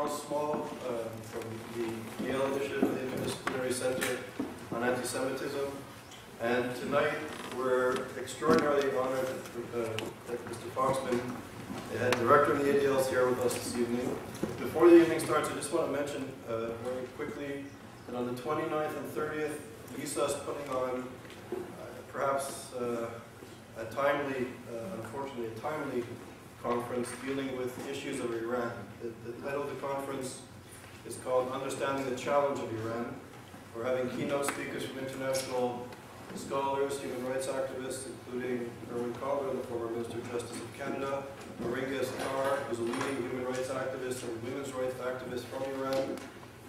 Charles Small from the Yale Initiative, the Interdisciplinary Center on Antisemitism. And tonight we're extraordinarily honored that Mr. Foxman, the head director of the ADL, is here with us this evening. Before the evening starts, I just want to mention very quickly that on the 29th and 30th, YIISA is putting on perhaps a timely, unfortunately, a timely conference dealing with issues of Iran. The title of the conference is called Understanding the Challenge of Iran. We're having keynote speakers from international scholars, human rights activists, including Erwin Calder, the former Minister of Justice of Canada, Maringa Star, who's a leading human rights activist and women's rights activist from Iran.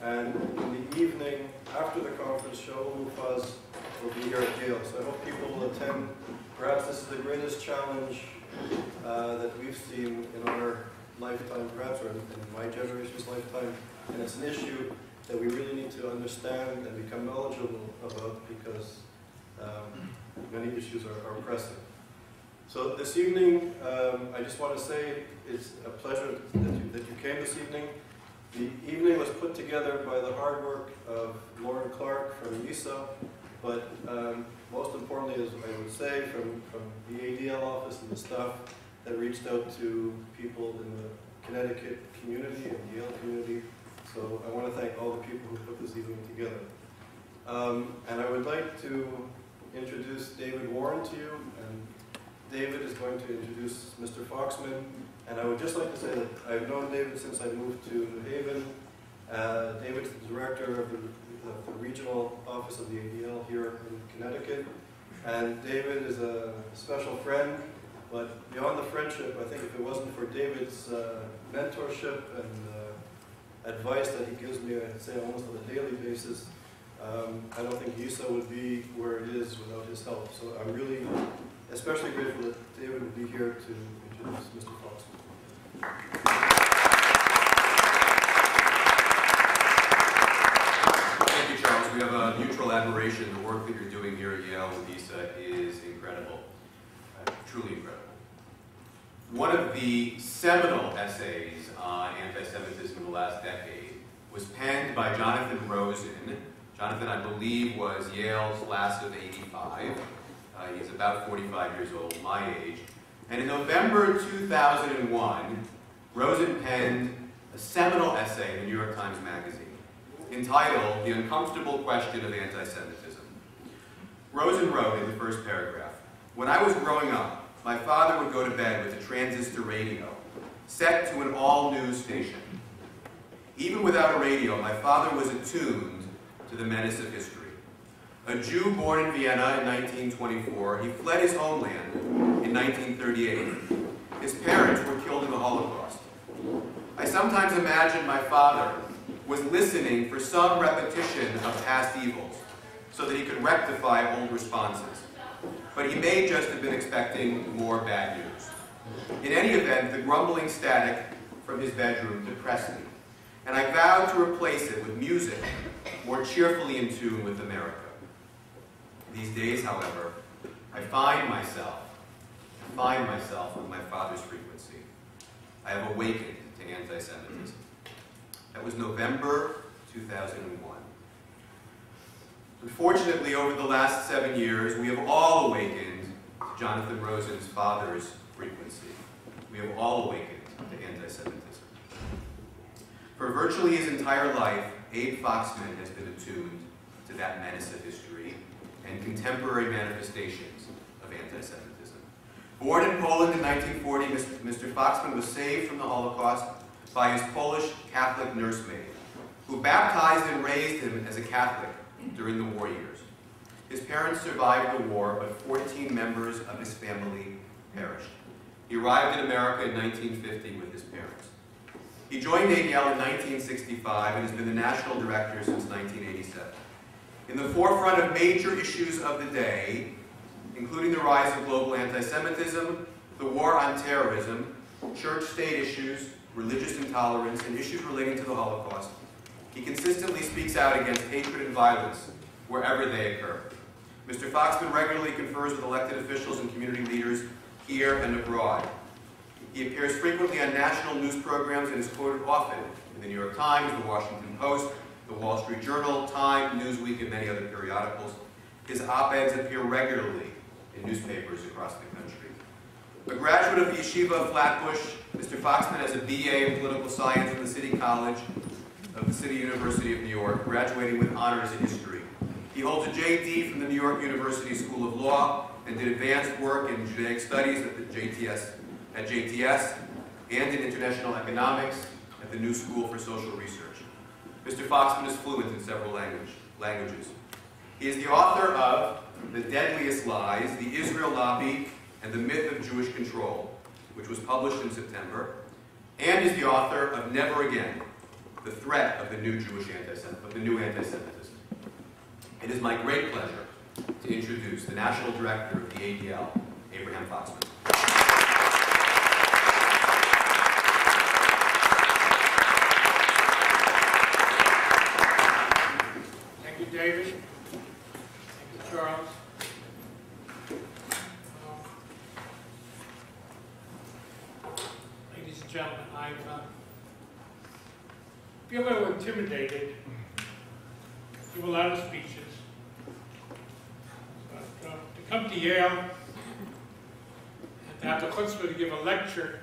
And in the evening, after the conference, Shaul Mufaz will be here at Yale. So I hope people will attend. Perhaps this is the greatest challenge that we've seen in our lifetime, perhaps, or in my generation's lifetime. And it's an issue that we really need to understand and become knowledgeable about because many issues are pressing. So this evening, I just want to say it's a pleasure that you came this evening. The evening was put together by the hard work of Lauren Clark from YIISA, but most importantly, as I would say, from the ADL office and the staff that reached out to people in the Connecticut community and the Yale community. So I want to thank all the people who put this evening together. And I would like to introduce David Warren to you, and David is going to introduce Mr. Foxman. And I would just like to say that I've known David since I moved to New Haven. David's the director of the regional office of the ADL here in Connecticut. And David is a special friend, but beyond the friendship, I think if it wasn't for David's mentorship and advice that he gives me, I'd say almost on a daily basis, I don't think YIISA would be where it is without his help. So I'm really especially grateful that David would be here to introduce Mr. Foxman. Thank you, Charles. We have a mutual admiration. The work that you're doing here at Yale with YIISA is incredible, truly incredible. One of the seminal essays on anti-Semitism in the last decade was penned by Jonathan Rosen. Jonathan, I believe, was Yale's class of '85. He's about 45 years old, my age. And in November 2001, Rosen penned a seminal essay in the New York Times Magazine entitled The Uncomfortable Question of Anti-Semitism. Rosen wrote in the first paragraph, "When I was growing up, my father would go to bed with a transistor radio set to an all-news station. Even without a radio, my father was attuned to the menace of history. A Jew born in Vienna in 1924, he fled his homeland in 1938. His parents were killed in the Holocaust. I sometimes imagine my father was listening for some repetition of past evils so that he could rectify old responses. But he may just have been expecting more bad news. In any event, the grumbling static from his bedroom depressed me, and I vowed to replace it with music more cheerfully in tune with America. These days, however, I find myself with my father's frequency. I have awakened to anti-Semitism." That was November 2001. Unfortunately, over the last 7 years, we have all awakened to Jonathan Rosen's father's frequency. We have all awakened to anti-Semitism. For virtually his entire life, Abe Foxman has been attuned to that menace of history and contemporary manifestations of anti-Semitism. Born in Poland in 1940, Mr. Foxman was saved from the Holocaust by his Polish Catholic nursemaid, who baptized and raised him as a Catholic during the war years. His parents survived the war, but 14 members of his family perished. He arrived in America in 1950 with his parents. He joined ADL in 1965 and has been the national director since 1987. In the forefront of major issues of the day, including the rise of global anti-Semitism, the war on terrorism, church-state issues, religious intolerance, and issues relating to the Holocaust, he consistently speaks out against hatred and violence wherever they occur. Mr. Foxman regularly confers with elected officials and community leaders here and abroad. He appears frequently on national news programs and is quoted often in the New York Times, the Washington Post, the Wall Street Journal, Time, Newsweek, and many other periodicals. His op-eds appear regularly in newspapers across the country. A graduate of the Yeshiva of Flatbush, Mr. Foxman has a BA in political science from the City College of the City University of New York, graduating with honors in history. He holds a JD from the New York University School of Law and did advanced work in Judaic Studies at the JTS and in International Economics at the New School for Social Research. Mr. Foxman is fluent in several languages. He is the author of The Deadliest Lies, The Israel Lobby, and the Myth of Jewish Control, which was published in September, and is the author of Never Again, The Threat of the New Antisemitism. It is my great pleasure to introduce the National Director of the ADL, Abraham Foxman. Thank you, David. Thank you, Charles. Ladies and gentlemen, I feel a little intimidated to give a lot of speeches. But to come to Yale and to have the chutzpah to give a lecture,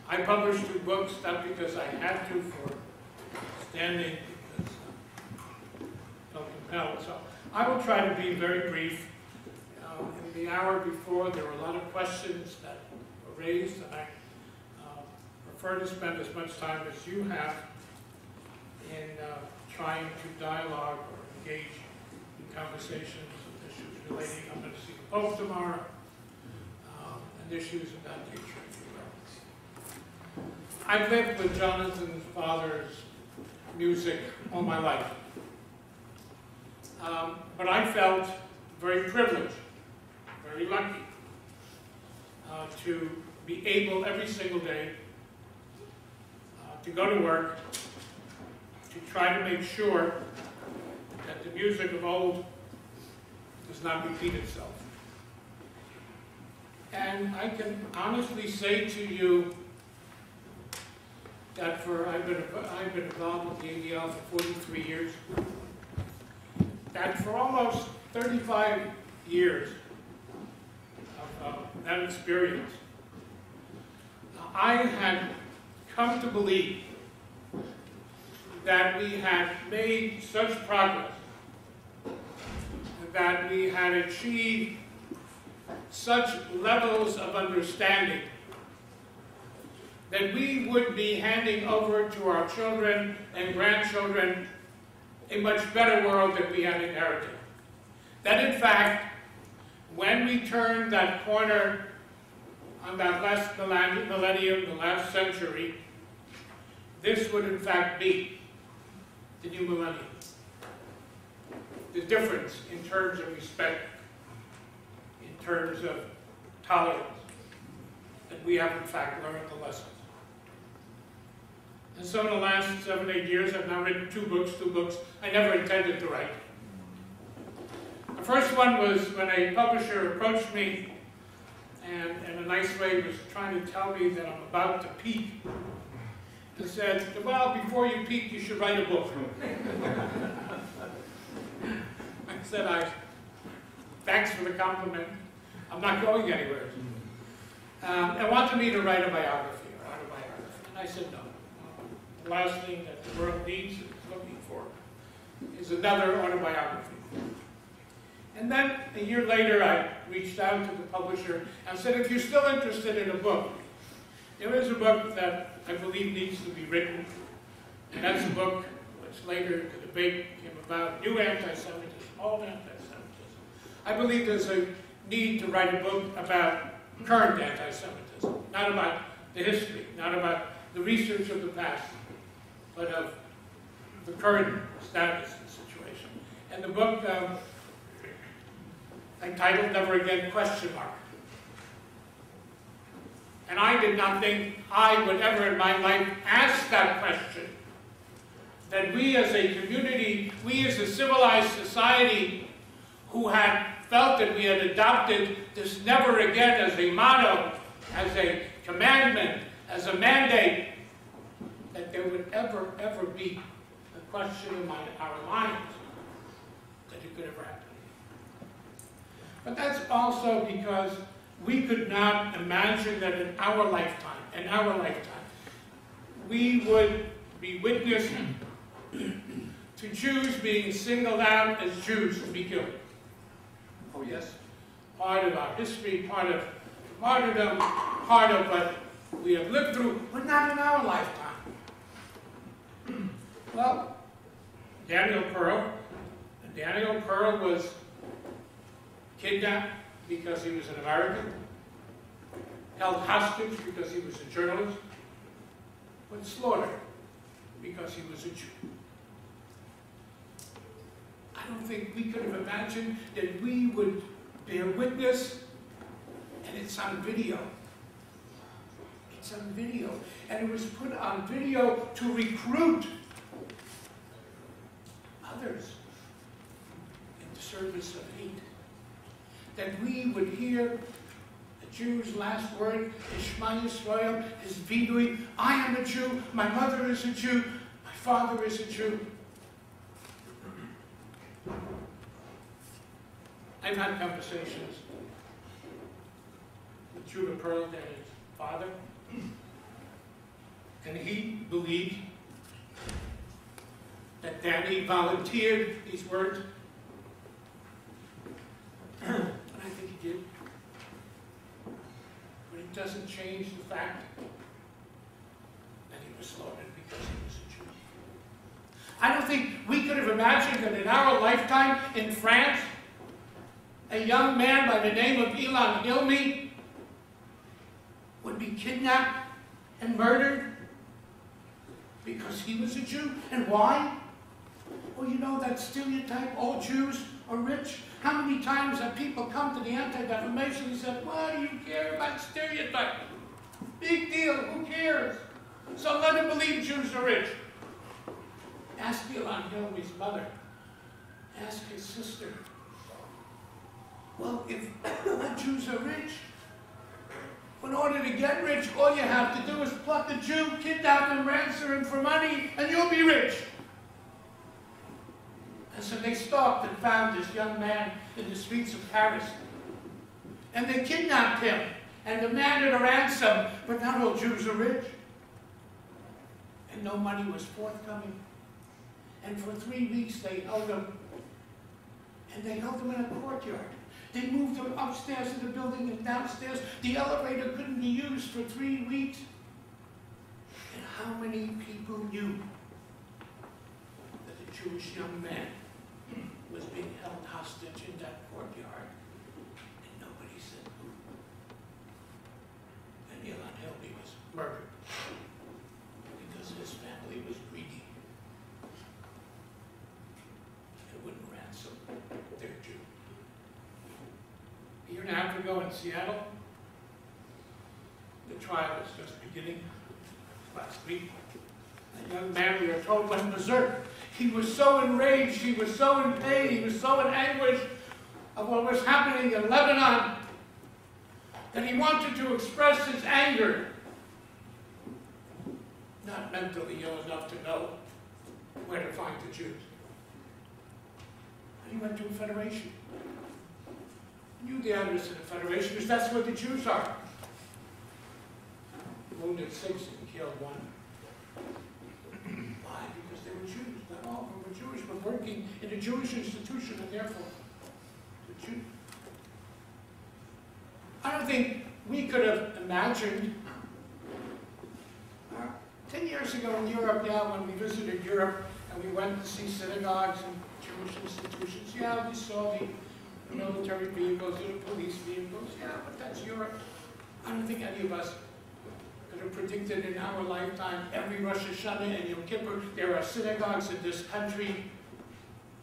I published 2 books, not because I had to for standing, because I felt compelled. So I will try to be very brief. In the hour before, there were a lot of questions that were raised, and I prefer to spend as much time as you have in trying to dialogue or engage in conversations of issues relating. I'm going to see the Pope tomorrow, and issues of that nature, if you will. I've lived with Jonathan's father's music all my life. But I felt very privileged, very lucky, to be able every single day to go to work, to try to make sure that the music of old does not repeat itself. And I can honestly say to you that I've been involved with the ADL for 43 years, that for almost 35 years of that experience, I had come to believe that we had made such progress, that we had achieved such levels of understanding, that we would be handing over to our children and grandchildren a much better world than we had inherited. That in fact, when we turned that corner on that last millennium, the last century, this would in fact be the new millennium. The difference in terms of respect, in terms of tolerance, that we have in fact learned the lessons. And so in the last 7, 8 years, I've now written 2 books I never intended to write. The first one was when a publisher approached me and in a nice way was trying to tell me that I'm about to peak. And said, well, before you peak, you should write a book. I said, thanks for the compliment. I'm not going anywhere. And wanted me to write a biography or autobiography. And I said, no. The last thing that the world needs and is looking for is another autobiography. And then a year later, I reached out to the publisher and said, if you're still interested in a book, there is a book that I believe needs to be written, and that's a book which later the debate came about, New Antisemitism, Old Antisemitism. I believe there's a need to write a book about current antisemitism, not about the history, not about the research of the past, but of the current status and situation. And the book I titled Never Again, ? And I did not think I would ever in my life ask that question. That we as a community, we as a civilized society who had felt that we had adopted this never again as a motto, as a commandment, as a mandate, that there would ever be a question in our minds that it could ever happen. But that's also because we could not imagine that in our lifetime, we would be witness to Jews being singled out as Jews to be killed. Oh yes, part of our history, part of martyrdom, part of what we have lived through, but not in our lifetime. Well, Daniel Pearl was kidnapped because he was an American, held hostage because he was a journalist, but slaughtered because he was a Jew. I don't think we could have imagined that we would bear witness, and it's on video. It's on video, and it was put on video to recruit others in the service of hate. That we would hear the Jew's last word, his Shema Yisrael, his vidui, I am a Jew, my mother is a Jew, my father is a Jew. I've had conversations with Judah Pearl, Danny's father, and he believed that Danny volunteered these words. And I think he did. But it doesn't change the fact that he was slaughtered because he was a Jew. I don't think we could have imagined that in our lifetime in France, a young man by the name of Ilan Hilmi would be kidnapped and murdered because he was a Jew. And why? Well, you know that stereotype, all Jews are rich? How many times have people come to the Anti-Defamation and said, why do you care about stereotype? Big deal, who cares? So let him believe Jews are rich. Ask Ilan Hilmi's mother. Ask his sister. Well, if the Jews are rich, in order to get rich, all you have to do is pluck a Jew, kidnap him, ransom him for money, and you'll be rich. And so they stalked and found this young man in the streets of Paris. And they kidnapped him and demanded a ransom, but not all Jews are rich. And no money was forthcoming. And for 3 weeks they held him. And they held him in a courtyard. They moved him upstairs in the building and downstairs. The elevator couldn't be used for 3 weeks. And how many people knew that a Jewish young man was being held hostage in that courtyard? And nobody said boo. And Ilan Hilmi was murdered because his family was greedy. They wouldn't ransom their Jew. A year and a half ago in Seattle, the trial was just beginning last week. A young man, we are told, went berserk. He was so enraged, he was so in pain, he was so in anguish of what was happening in Lebanon that he wanted to express his anger. Not mentally ill enough to know where to find the Jews. And he went to a federation. He knew the address of the federation because that's where the Jews are. Wounded 6 and killed 1. Why? Because they were Jews. Not all of them were Jewish, but working in a Jewish institution, and therefore, the Jews. I don't think we could have imagined 10 years ago in Europe, when we visited Europe and we went to see synagogues and Jewish institutions, we saw the military vehicles, the police vehicles, but that's Europe. I don't think any of us could have predicted in our lifetime, every Rosh Hashanah and Yom Kippur, there are synagogues in this country,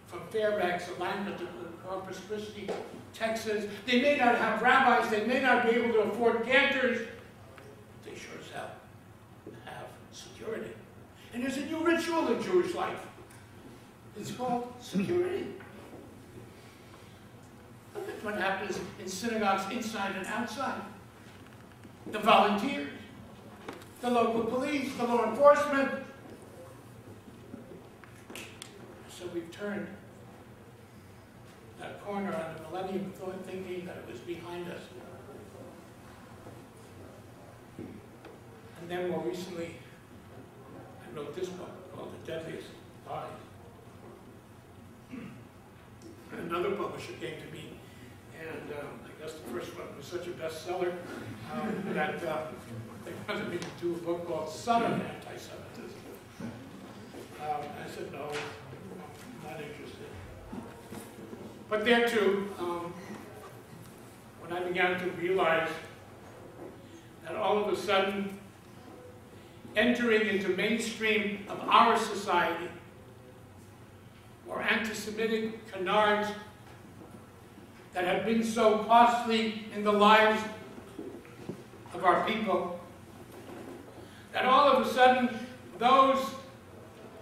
from Fairbanks, Atlanta to Corpus Christi, Texas. They may not have rabbis, they may not be able to afford cantors, but they sure as hell have security. And there's a new ritual in Jewish life. It's called security. Look at what happens in synagogues inside and outside. The volunteers, the local police, the law enforcement, So we've turned that corner on the millennium thinking that it was behind us. And then more recently, I wrote this book called The Deadliest. Another publisher came to me, and I guess the first one was such a bestseller that they wanted me to do a book called Son of Anti-Semitism. I said, no, I'm not interested. But there too, when I began to realize that all of a sudden, entering into mainstream of our society, or anti-Semitic canards that have been so costly in the lives of our people, that all of a sudden those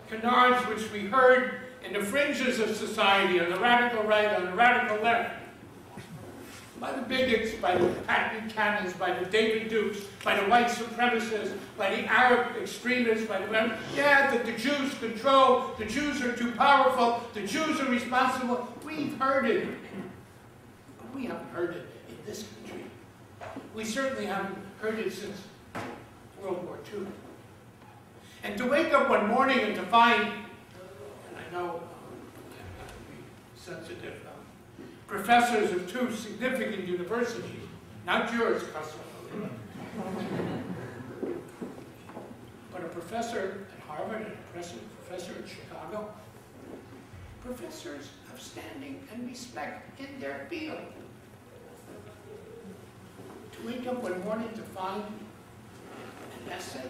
canards which we heard in the fringes of society, on the radical right, on the radical left, by the bigots, by the patent cannons, by the David Dukes, by the white supremacists, by the Arab extremists, by the that the Jews control, the Jews are too powerful, the Jews are responsible. We've heard it. But we haven't heard it in this country. We certainly haven't heard it since World War II. And to wake up one morning and to find, and I know I have to be sensitive, professors of two significant universities, not yours, Kosovo, but a professor at Harvard and a professor at Chicago, professors of standing and respect in their field. To wake up one morning to find an essay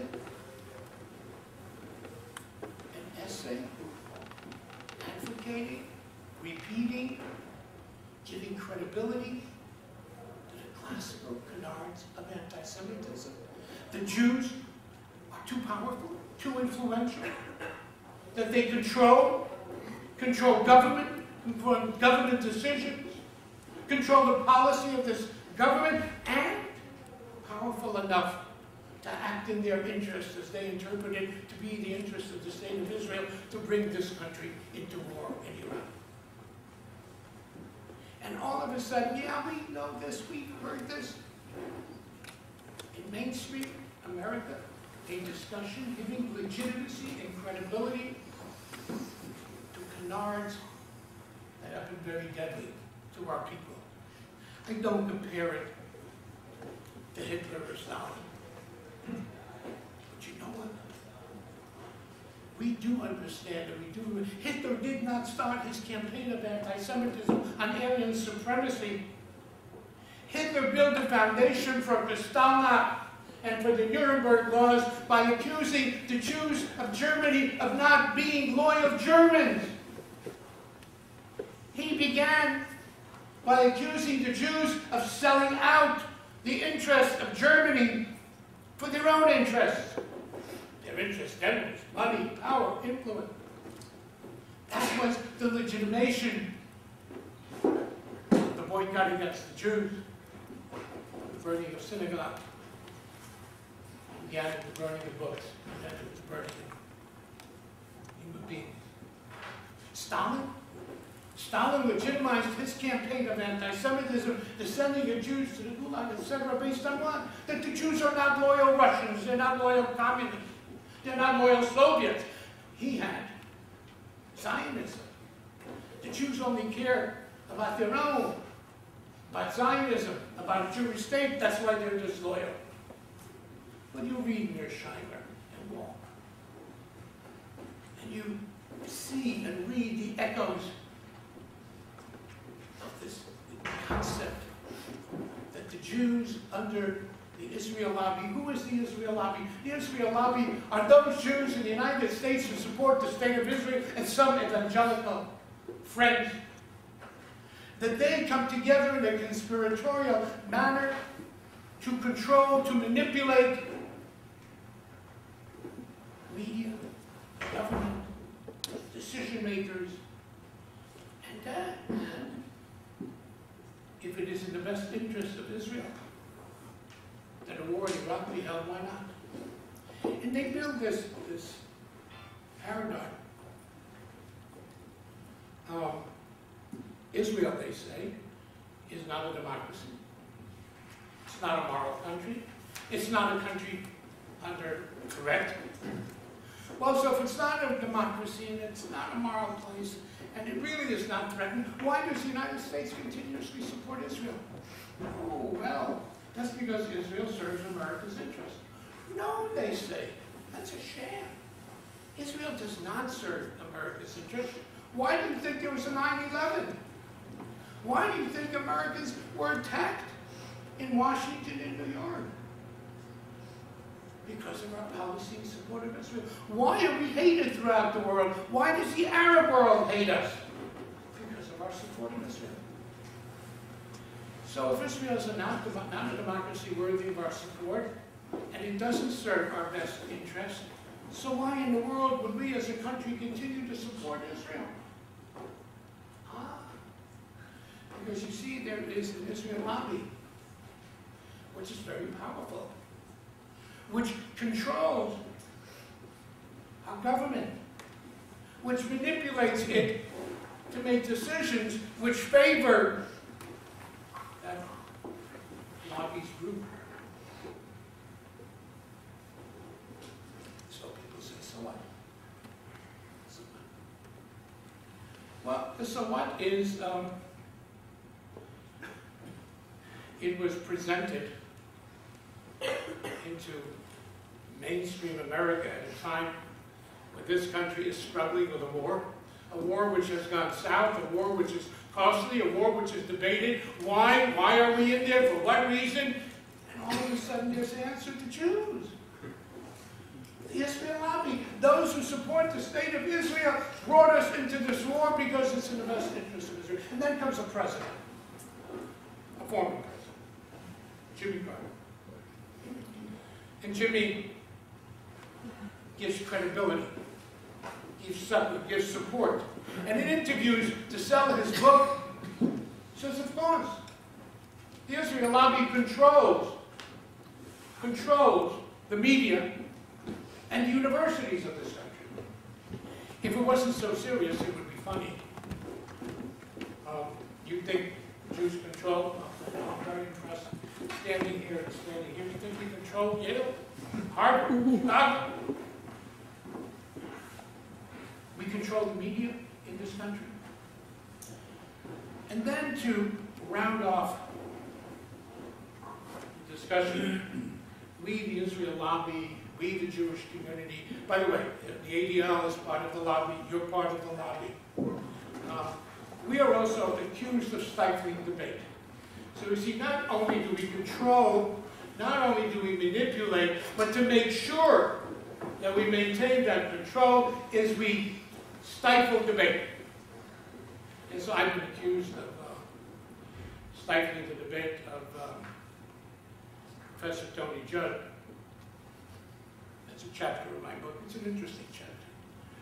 advocating, repeating, giving credibility to the classical canards of anti-Semitism. The Jews are too powerful, too influential, that they control government, government decisions, control the policy of this government, and powerful enough to act in their interest as they interpret it to be the interest of the state of Israel to bring this country into war in Iraq. And all of a sudden, yeah, we know this, we've heard this. In mainstream America, a discussion giving legitimacy and credibility to canards that have been very deadly to our people. I don't compare it to Hitler or Stalin. But you know what? We do understand, and we do. Hitler did not start his campaign of anti-Semitism on Aryan supremacy. Hitler built a foundation for Kristallnacht and for the Nuremberg laws by accusing the Jews of Germany of not being loyal Germans. He began by accusing the Jews of selling out the interests of Germany for their own interests. Their interest then was money, power, influence. That was the legitimation of the boycott against the Jews, the burning of synagogues, began with the burning of books, and then it was the burning of human beings. Stalin legitimized his campaign of anti-Semitism, the sending of Jews to the Gulag, etc., based on what? That the Jews are not loyal Russians, they're not loyal communists, they're not loyal Soviets. He had Zionism. The Jews only care about their own, about Zionism, about a Jewish state. That's why they're disloyal. When you read Mearsheimer and Wall, and you see and read the echoes of this concept that the Jews under the Israel lobby, who is the Israel lobby? The Israel lobby are those Jews in the United States who support the state of Israel and some evangelical friends, that they come together in a conspiratorial manner to control, to manipulate media, government, decision makers, and if it is in the best interest of Israel that a war in Iraq be held, why not? And they build this paradigm Israel, they say, is not a democracy. It's not a moral country. It's not a country under threat. Well, so if it's not a democracy and it's not a moral place and it really is not threatened, why does the United States continuously support Israel? Oh, well, that's because Israel serves America's interests. No, they say. That's a sham. Israel does not serve America's interests. Why do you think there was a 9/11? Why do you think Americans were attacked in Washington and New York? Because of our policy in support of Israel. Why are we hated throughout the world? Why does the Arab world hate us? Because of our support of Israel. So if Israel is not a democracy worthy of our support, and it doesn't serve our best interest, so why in the world would we as a country continue to support Israel? Because you see, there is an Israel lobby, which is very powerful, which controls our government, which manipulates it to make decisions which favor that lobby's group. So people say, so what? So what? Well, the so what is, it was presented into mainstream America at a time when this country is struggling with a war which has gone south, a war which is costly, a war which is debated. Why? Why are we in there? For what reason? And all of a sudden there's an answer to Jews. The Israel lobby, those who support the state of Israel, brought us into this war because it's in the best interest of Israel. And then comes a president, a former president, Jimmy Carter. And Jimmy gives credibility, gives support. And in interviews to sell his book, says, of course, the Israel lobby controls the media and the universities of this country. If it wasn't so serious, it would be funny. You think Jews control? I'm very impressed. Standing here and standing here. You think we control Yale? Harvard? We control the media in this country. And then to round off the discussion, we, the Israel lobby, we, the Jewish community, by the way, the ADL is part of the lobby, you're part of the lobby. We are also accused of stifling debate. So you see, not only do we control, not only do we manipulate, but to make sure that we maintain that control is we stifle debate. And so I've been accused of stifling the debate of Professor Tony Judd. That's a chapter in my book. It's an interesting chapter.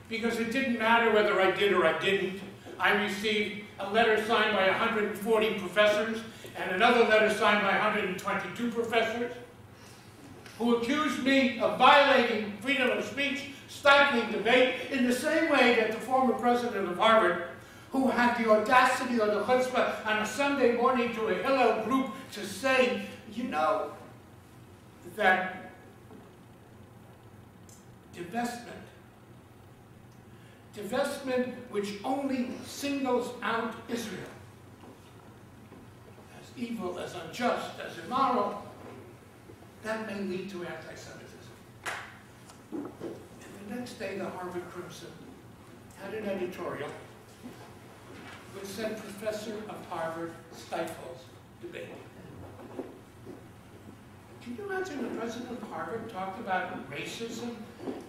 Because it didn't matter whether I did or I didn't. I received a letter signed by 140 professors and another letter signed by 122 professors who accused me of violating freedom of speech, stifling debate, in the same way that the former president of Harvard, who had the audacity or the chutzpah on a Sunday morning to a Hillel group to say, you know, that divestment which only singles out Israel as evil, as unjust, as immoral, that may lead to anti-Semitism. And the next day, the Harvard Crimson had an editorial which said, Professor of Harvard stifles debate. Can you imagine the president of Harvard talked about racism,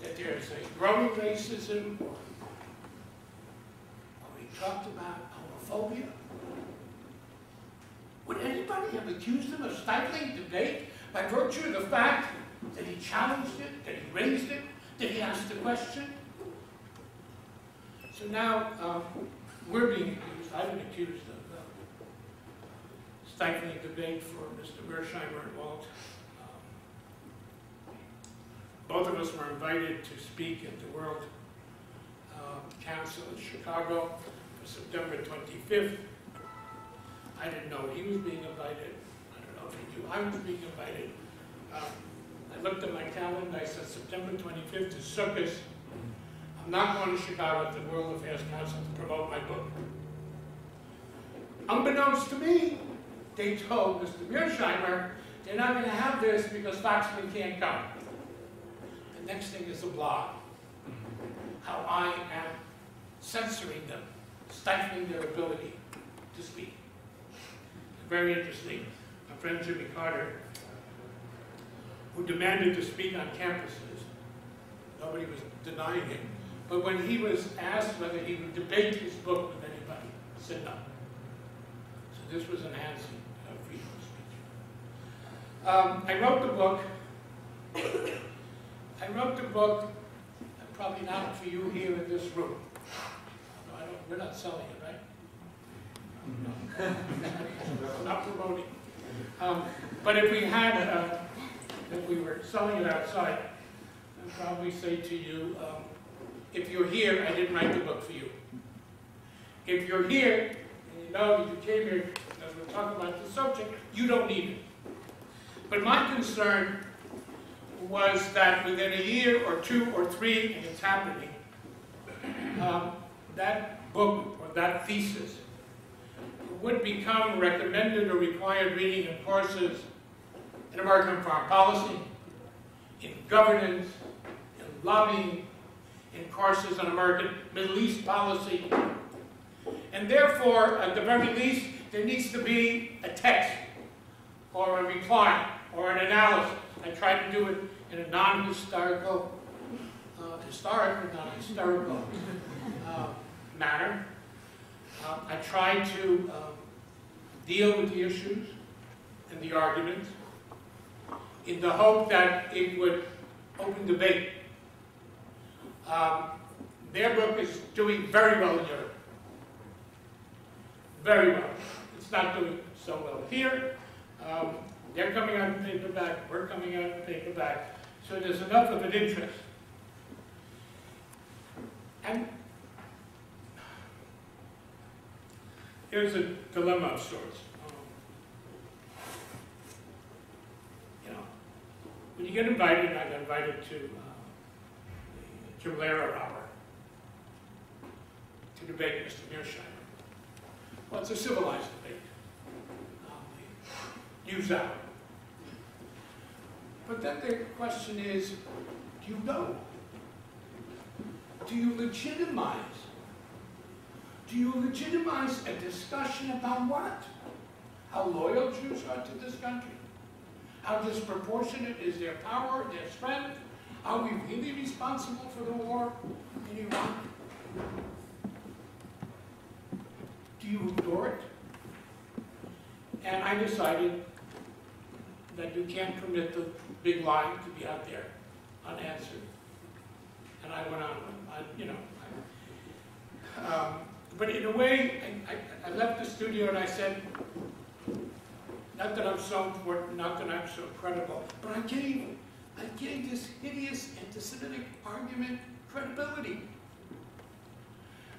that there's a growing racism, or he talked about homophobia? Would anybody have accused him of stifling debate by virtue of the fact that he challenged it, that he raised it, that he asked the question? So now we're being accused, I've been accused of stifling debate for Mr. Mersheimer and Walt. Both of us were invited to speak at the World Council in Chicago for September 25th. I didn't know he was being invited. I don't know if he knew I was being invited. I looked at my calendar, I said September 25th is Sukkot. I'm not going to Chicago at the World Affairs Council to promote my book. Unbeknownst to me, they told Mr. Mearsheimer, they're not going to have this because Foxman can't come. The next thing is a blog. How I am censoring them, stifling their ability to speak. Very interesting. My friend Jimmy Carter, who demanded to speak on campuses, nobody was denying him, but when he was asked whether he would debate his book with anybody, he said no. So this was enhancing freedom of speech. I wrote the book. Probably not for you here in this room. We're not selling it, right? No. We're not promoting. But if we had, if we were selling it outside, I'd probably say to you, if you're here, I didn't write the book for you. If you're here, and you know that you came here because we're talking about the subject, you don't need it. But my concern was that within a year or two or three, and it's happening, that book or that thesis would become recommended or required reading in courses in American foreign policy, in governance, in lobbying, in courses on American Middle East policy. And therefore, at the very least, there needs to be a text or a reply or an analysis. I tried to do it in a non-historical, historic or non-hysterical manner. I tried to deal with the issues and the arguments in the hope that it would open debate. Their book is doing very well in Europe. Very well. It's not doing so well here. They're coming out in paperback, we're coming out in paperback. So there's enough of an interest. And here's a dilemma of sorts. You know, when you get invited, I got invited to the Jubilara Hour to debate Mr. Mearsheimer. Well, it's a civilized debate. YIISA. But then the question is, do you go? Do you legitimize? Do you legitimize a discussion about what? How loyal Jews are to this country? How disproportionate is their power, their strength? Are we really responsible for the war in Iraq? Do you ignore it? And I decided that you can't permit the big lie to be out there unanswered. And I went on, but in a way, I left the studio and I said, not that I'm so important, not that I'm so credible, but I gave this hideous anti-Semitic argument credibility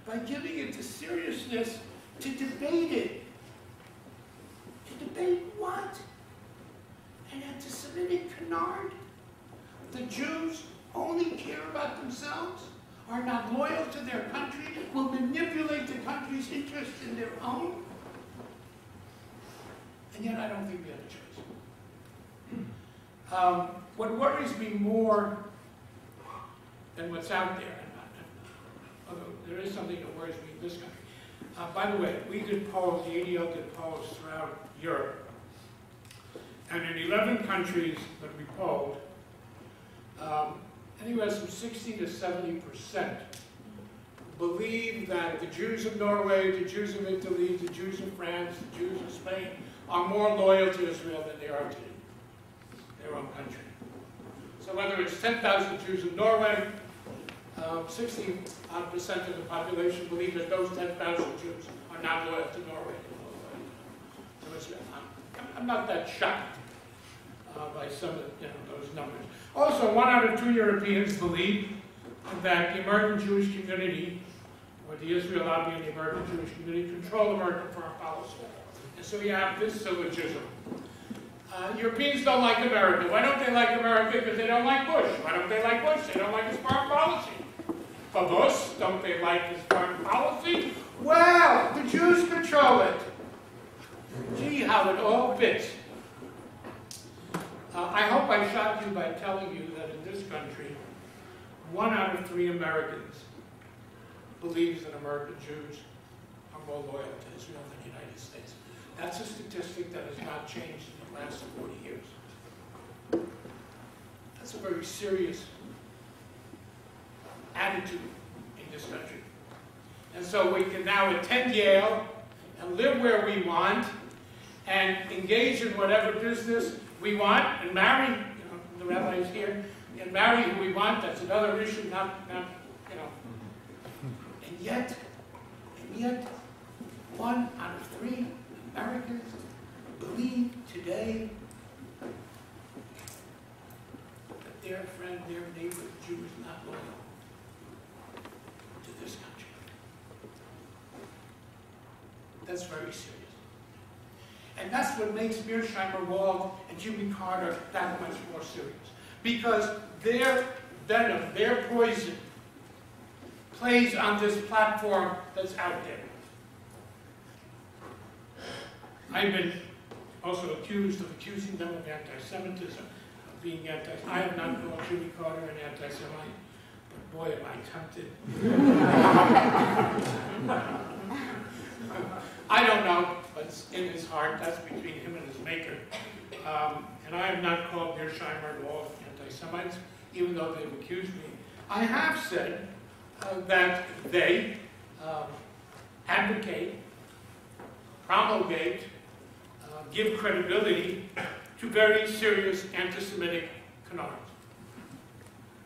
by giving it the seriousness to debate it. To debate what? An anti-Semitic canard? The Jews only care about themselves, are not loyal to their country, will manipulate the country's interests in their own? And yet I don't think we have a choice. What worries me more than what's out there, although there is something that worries me in this country. By the way, we did polls, the ADL did polls throughout Europe. And in 11 countries that we polled, anywhere from 60 to 70% believe that the Jews of Norway, the Jews of Italy, the Jews of France, the Jews of Spain are more loyal to Israel than they are to their own country. So whether it's 10,000 Jews in Norway, 60% of the population believe that those 10,000 Jews are not loyal to Norway. To Israel. I'm not that shocked by some of those numbers. Also, 1 out of 2 Europeans believe that the American Jewish community, or the Israel lobby and the American Jewish community, control American foreign policy. And so you have this syllogism. Europeans don't like America. Why don't they like America? Because they don't like Bush. Why don't they like Bush? They don't like his foreign policy. Babus, don't they like his foreign policy? Well, the Jews control it. Gee, how it all fits. I hope I shocked you by telling you that in this country, 1 out of 3 Americans believes that American Jews are more loyal to Israel than the United States. That's a statistic that has not changed in the last 40 years. That's a very serious attitude in this country. And so we can now attend Yale and live where we want and engage in whatever business we want and marry, the rabbis here, and marry who we want. That's another issue, not. And yet, 1 out of 3 Americans believe today that their friend, their neighbor, Jew is not loyal to this country. That's very serious. And that's what makes Mearsheimer, Wald, and Jimmy Carter that much more serious. Because their venom, their poison, plays on this platform that's out there. I've been also accused of accusing them of anti-Semitism, of being I have not called Jimmy Carter an anti-Semite, but boy am I tempted. I don't know, but it's in his heart. That's between him and his maker. And I have not called Mearsheimer and Wald anti-Semites, even though they've accused me. I have said that they advocate, promulgate, give credibility to very serious anti-Semitic canards.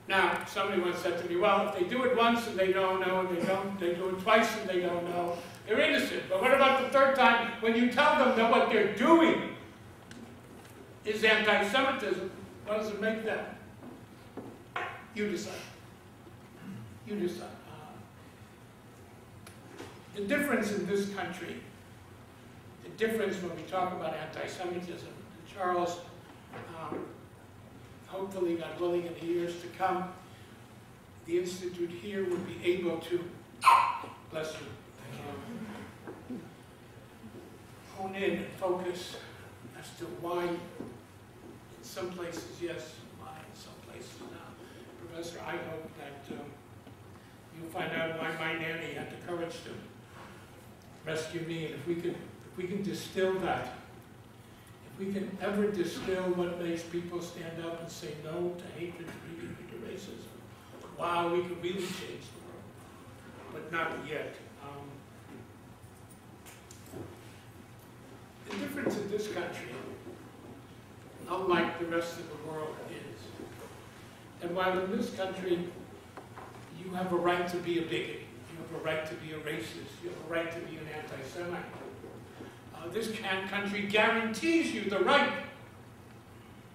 Now, somebody once said to me, well, if they do it once and they don't know, they do it twice and they don't know, they're innocent. But what about the third time when you tell them that what they're doing is anti-Semitism? What does it make them? You decide. You decide. The difference in this country, the difference when we talk about anti-Semitism, Charles, hopefully, God willing, in the years to come, the Institute here would be able to, bless you, hone in and focus as to why, in some places, yes, why in some places no. Professor, I hope that you'll find out why my nanny had the courage to rescue me, and if we can distill that, if we can ever distill what makes people stand up and say no to hatred, greed, to racism, wow, we could really change the world, but not yet. The difference in this country, unlike the rest of the world, is that while in this country you have a right to be a bigot, you have a right to be a racist, you have a right to be an anti-Semite, this country guarantees you the right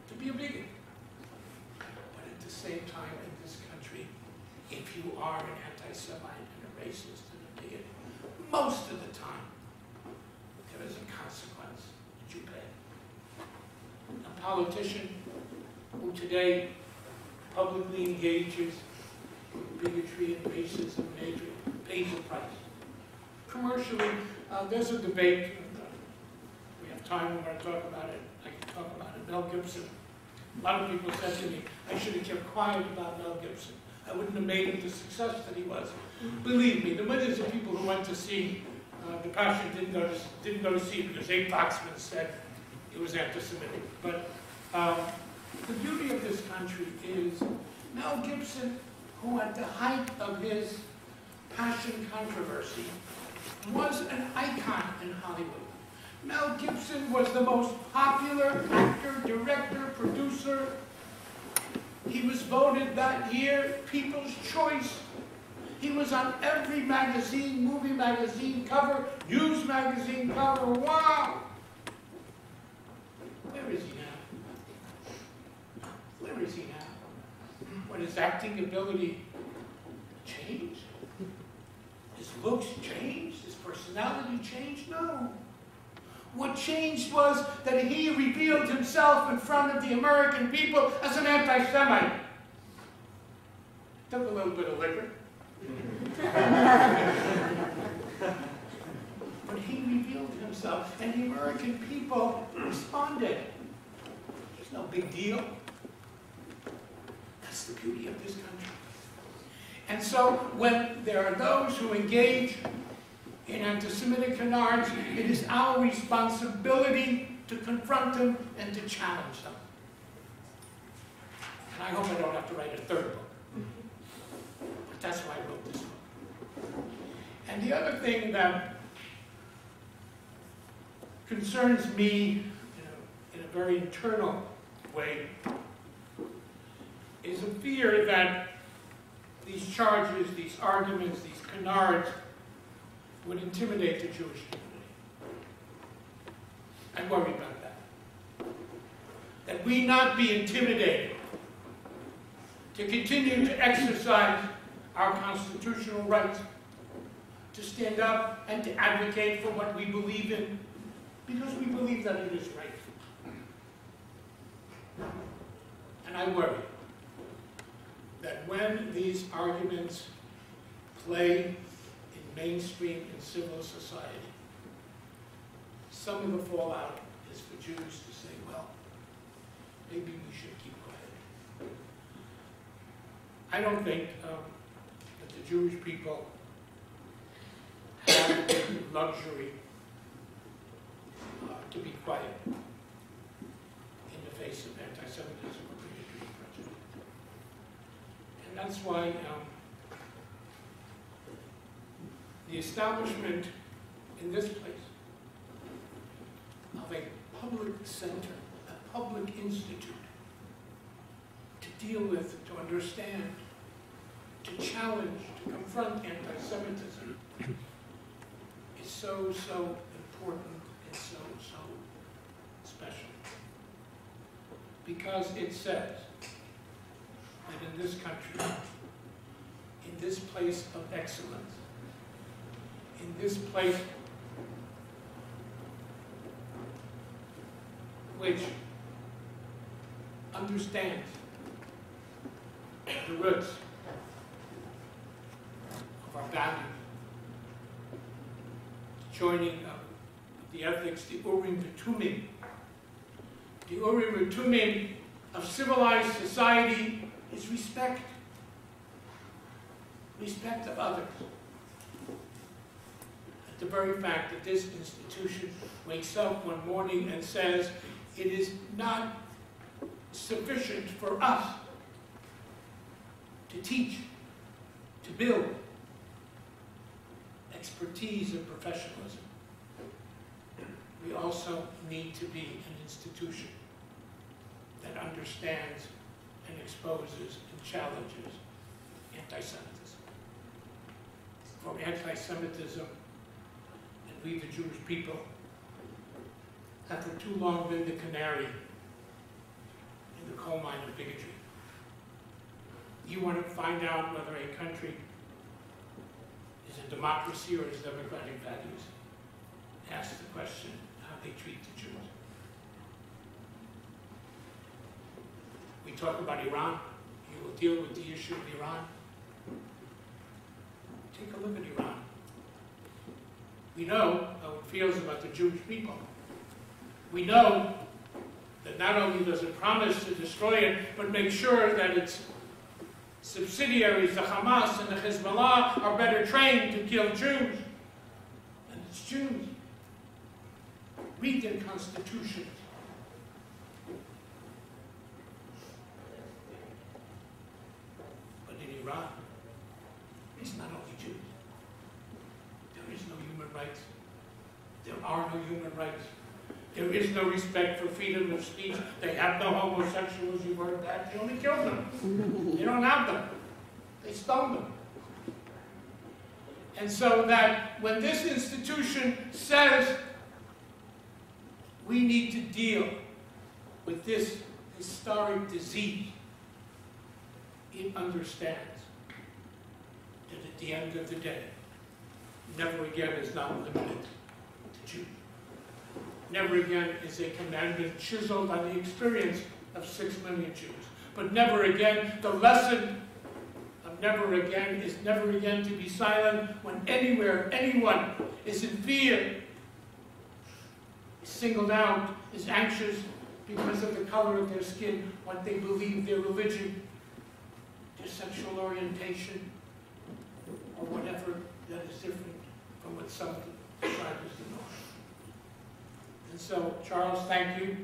to be a bigot. But at the same time, in this country, if you are an anti-Semite and a racist and a bigot, most of the time, there is a consequence that you pay. A politician who today publicly engages in bigotry and racism and hatred pays a price. Commercially, there's a debate. We have time, we're going to talk about it. I can talk about it. Mel Gibson. A lot of people said to me, I should have kept quiet about Mel Gibson. I wouldn't have made him the success that he was. Believe me, the millions of people who went to see The Passion didn't go to see it because Abe Foxman said it was anti-Semitic. But the beauty of this country is Mel Gibson, who at the height of his Passion controversy was an icon in Hollywood. Mel Gibson was the most popular actor, director, producer. He was voted that year People's Choice. He was on every magazine, movie magazine cover, news magazine cover. Wow! Where is he now? Where is he now? When his acting ability changed? His looks changed? His personality changed? No. What changed was that he revealed himself in front of the American people as an anti-Semite. Took a little bit of liquor. But he revealed himself, and the American people responded. It's no big deal. That's the beauty of this country. And so when there are those who engage in anti-Semitic canards, it is our responsibility to confront them and to challenge them. And I hope I don't have to write a third book. But that's why I wrote this book. And the other thing that concerns me in a very internal way is a fear that these charges, these arguments, these canards would intimidate the Jewish community. I worry about that. That we not be intimidated to continue to exercise our constitutional rights, to stand up and to advocate for what we believe in, because we believe that it is right. And I worry that when these arguments play in mainstream and civil society, some of the fallout is for Jews to say, well, maybe we should keep quiet. I don't think that the Jewish people have the luxury to be quiet in the face of anti-Semitism or bigotry and prejudice. And that's why the establishment in this place of a public center, a public institute, to deal with, to understand, to challenge, to confront anti-Semitism is so, so important and so, so special. Because it says that in this country, in this place of excellence, in this place which understands the roots of our values, joining the ethics, the Urim V'Tumim. The Urim V'Tumim of civilized society is respect. Respect of others. The very fact that this institution wakes up one morning and says, it is not sufficient for us to teach, to build expertise and professionalism. We also need to be an institution that understands and exposes and challenges anti-Semitism. For anti-Semitism, we, the Jewish people, have for too long been the canary in the coal mine of bigotry. You want to find out whether a country is a democracy or has democratic values, ask the question how they treat the Jews. We talk about Iran. You will deal with the issue of Iran. Take a look at Iran. We know how it feels about the Jewish people. We know that not only does it promise to destroy it, but make sure that its subsidiaries, the Hamas and the Hezbollah, are better trained to kill Jews. And it's Jews. Read their constitutions. But in Iran, it's not only Jews. There is no human rights. There are no human rights. There is no respect for freedom of speech. They have no homosexuals, you've heard that. They only kill them. They don't have them. They stone them. And so that when this institution says we need to deal with this historic disease, it understands that at the end of the day, never again is not limited to Jews. Never again is a commandment chiseled on the experience of 6 million Jews. But never again, the lesson of never again is never again to be silent when anywhere, anyone is in fear, is singled out, is anxious because of the color of their skin, what they believe, their religion, their sexual orientation, or whatever that is different from what some describe as the norm. And so, Charles, thank you.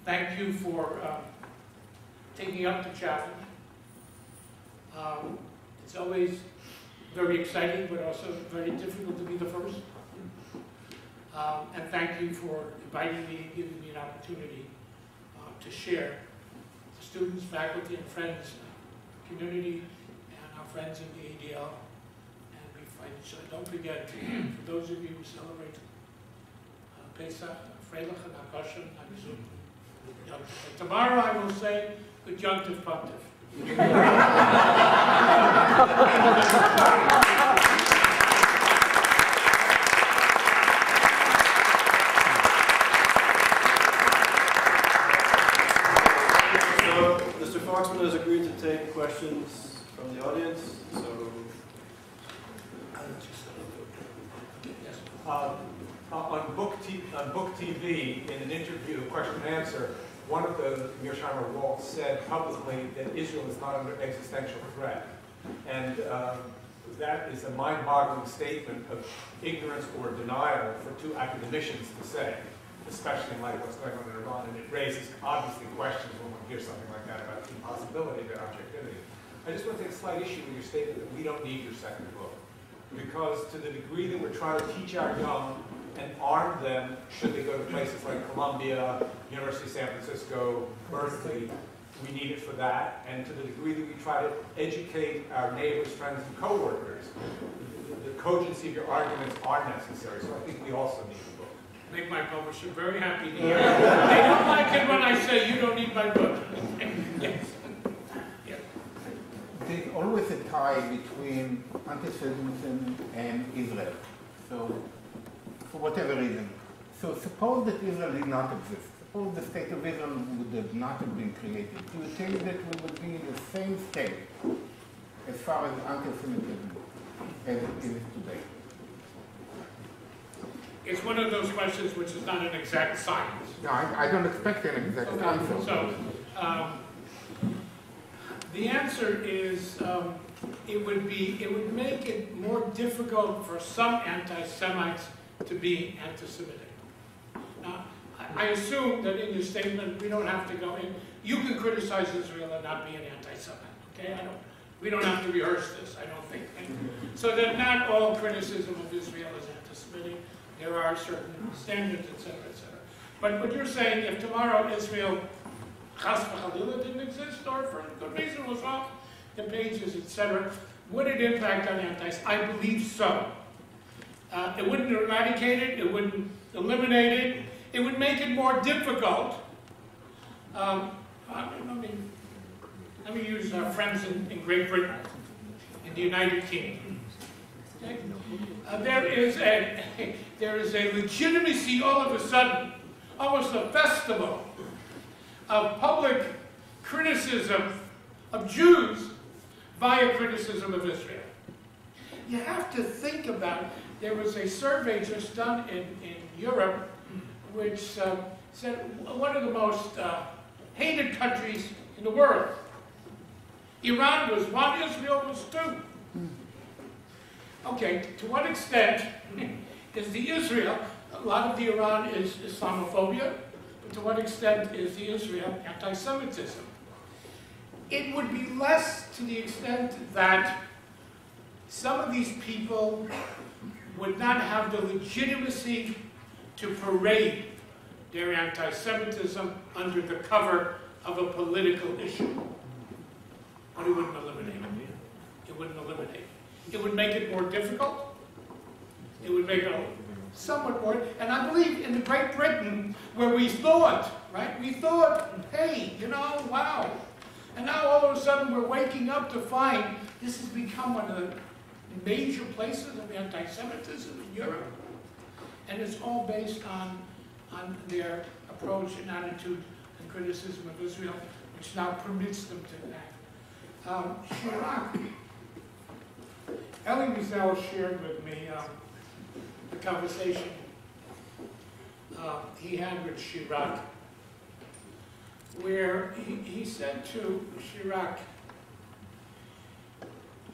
Thank you for taking up the challenge. It's always very exciting, but also very difficult to be the first. And thank you for inviting me and giving me an opportunity to share the students, faculty, and friends, community, and our friends in the ADL. And we find each other. Don't forget, for those of you who celebrate Pesach, Freilich, and Hakoshem, tomorrow I will say, good Yontif Pontif. Mr. Foxman has agreed to take questions from the audience, so... On Book TV, in an interview, question and answer, one of the Mearsheimer Walt said publicly that Israel is not under existential threat. And that is a mind-boggling statement of ignorance or denial for two academicians to say, especially in light of what's going on in Iran. And it raises, obviously, questions when one hears something like that about the impossibility of their objectivity. I just want to take a slight issue with your statement that we don't need your second book. Because to the degree that we're trying to teach our young and arm them, should they go to places like Columbia, University of San Francisco, Berkeley, we need it for that. And to the degree that we try to educate our neighbors, friends, and coworkers, the cogency of your arguments are necessary. So I think we also need the book. Make my publisher very happy to hear. They don't like it when I say you don't need my book. Yes. There's always a tie between antisemitism and Israel. So, for whatever reason. So suppose that Israel did not exist. Suppose the state of Israel would have not have been created. Do you think that we would be in the same state as far as anti-Semitism as it is today? It's one of those questions which is not an exact science. No, I don't expect an exact answer. So, the answer is it would make it more difficult for some anti-Semites to be anti-Semitic. Now, I assume that in your statement we don't have to go in. You can criticize Israel and not be an anti-Semite. Okay, we don't have to rehearse this. I don't think. So that not all criticism of Israel is anti-Semitic. There are certain standards, etc., etc. But what you're saying, if tomorrow Israel Chas v'Chalila didn't exist, or for good reason was off the pages, etc., would it impact on antis? I believe so. It wouldn't eradicate it, it wouldn't eliminate it, it would make it more difficult. Let me use our friends in Great Britain, in the United Kingdom. Okay? There is a legitimacy all of a sudden, almost a festival of public criticism of Jews via criticism of Israel. You have to think about, there was a survey just done in Europe which said one of the most hated countries in the world. Iran was one, Israel was two. Okay, to what extent is the Israel, a lot of the Iran is Islamophobia, but to what extent is the Israel anti-Semitism? It would be less to the extent that some of these people would not have the legitimacy to parade their anti-Semitism under the cover of a political issue. But it wouldn't eliminate it. It wouldn't eliminate it. It would make it more difficult. It would make it somewhat more, and I believe in Great Britain, where we thought, right? We thought, hey, you know, wow. And now all of a sudden we're waking up to find this has become one of the major places of anti-Semitism in Europe. And it's all based on on their approach and attitude and criticism of Israel, which now permits them to act. Chirac, Elie Wiesel shared with me the conversation he had with Chirac, where he said to Chirac,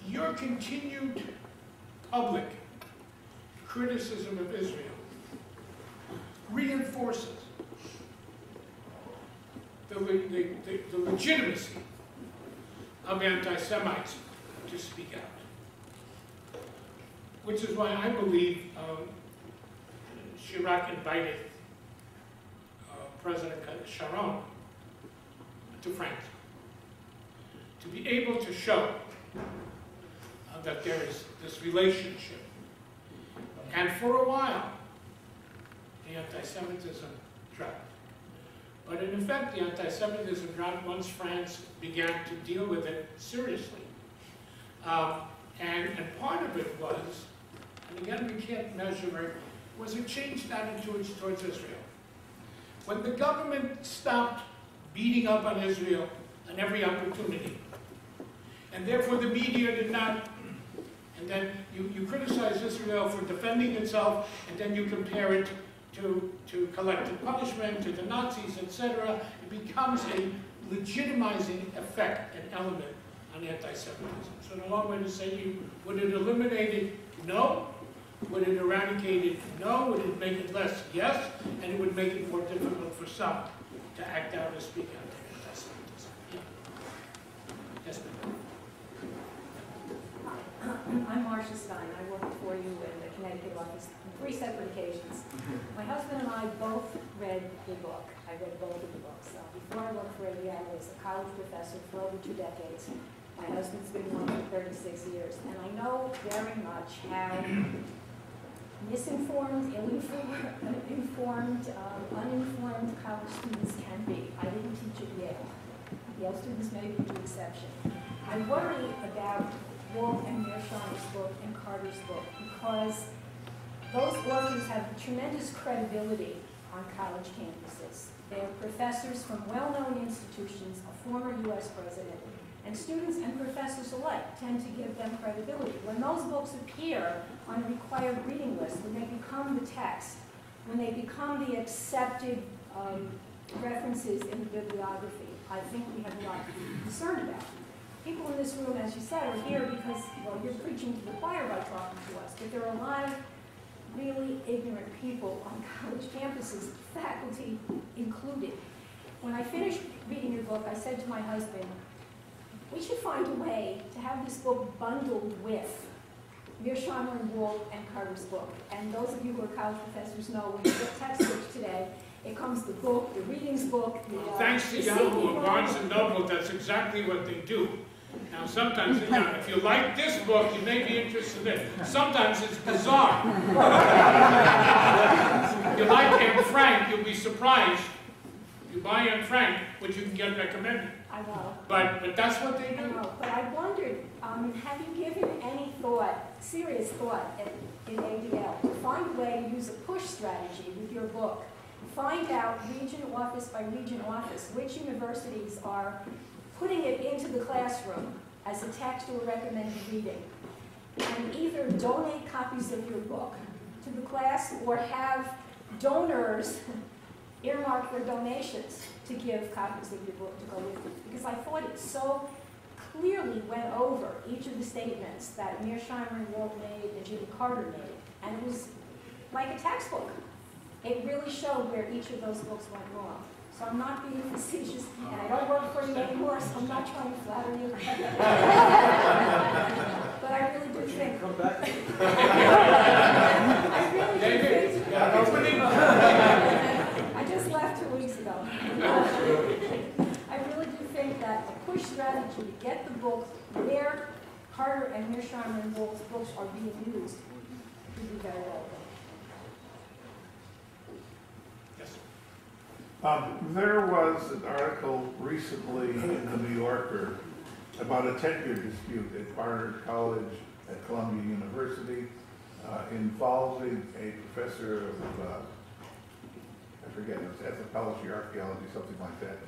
your continued public criticism of Israel reinforces the legitimacy of anti-Semites to speak out. Which is why I believe Chirac invited President Sharon to France to be able to show that there is this relationship. And for a while, the anti-Semitism dropped. But in effect, the anti-Semitism dropped once France began to deal with it seriously. And part of it was, and again we can't measure it, was a changed attitude towards Israel. When the government stopped beating up on Israel on every opportunity, and therefore the media did not, and then you criticize Israel for defending itself, and then you compare it to collective punishment, to the Nazis, etc., it becomes a legitimizing effect, an element on anti-Semitism. So in a long way to say, would it eliminate it? No. Would it eradicate it? No. Would it make it less? Yes. And it would make it more difficult for some to act out or speak out to anti-Semitism. Yeah. Yes, ma'am. I'm Marcia Stein. I worked for you in the Connecticut office on 3 separate occasions. My husband and I both read the book. I read both of the books. Before I worked for YIISA, I was a college professor for over 2 decades. My husband's been one for 36 years. And I know very much how misinformed, ill-informed, uninformed college students can be. I didn't teach at Yale. Yale students may be the exception. I worry about Wolf and Mearsheimer's book and Carter's book because those authors have tremendous credibility on college campuses. They are professors from well-known institutions, a former U.S. president, and students and professors alike tend to give them credibility. When those books appear on a required reading list, when they become the text, when they become the accepted references in the bibliography, I think we have a lot to be concerned about. People in this room, as you said, are here because, well, you're preaching to the choir by talking to us, but there are a lot of really ignorant people on college campuses, faculty included. When I finished reading your book, I said to my husband, we should find a way to have this book bundled with Mearsheimer and Wolf and Carter's book. And those of you who are college professors know when you get textbooks today, it comes the book, the readings book, thanks to Yahoo and Barnes & Noble, that's exactly what they do. Now sometimes, if you like this book, you may be interested in it. Sometimes it's bizarre. If you like Anne Frank, you'll be surprised. You buy Anne Frank, which you can get recommended. I know. But that's what they do. I know. But I wondered, have you given any thought, serious thought, in ADL to find a way to use a push strategy with your book? Find out region office by region office which universities are putting it into the classroom as a text or recommended reading, and either donate copies of your book to the class or have donors earmark their donations to give copies of your book to go with it. Because I thought it so clearly went over each of the statements that Mearsheimer and Wolf made and Jimmy Carter made, and it was like a textbook. It really showed where each of those books went wrong. So I'm not being facetious, and I don't work for you anymore, so I'm not trying to flatter you. But I really do think... Come back. I really do think... I just left 2 weeks ago. I really do think that a push strategy to get the book where Carter and Mearsheimer and Wolf's books are being used would be very relevant. There was an article recently in the New Yorker about a tenure dispute at Barnard College at Columbia University involving a professor of, I forget, it was anthropology, archaeology, something like that.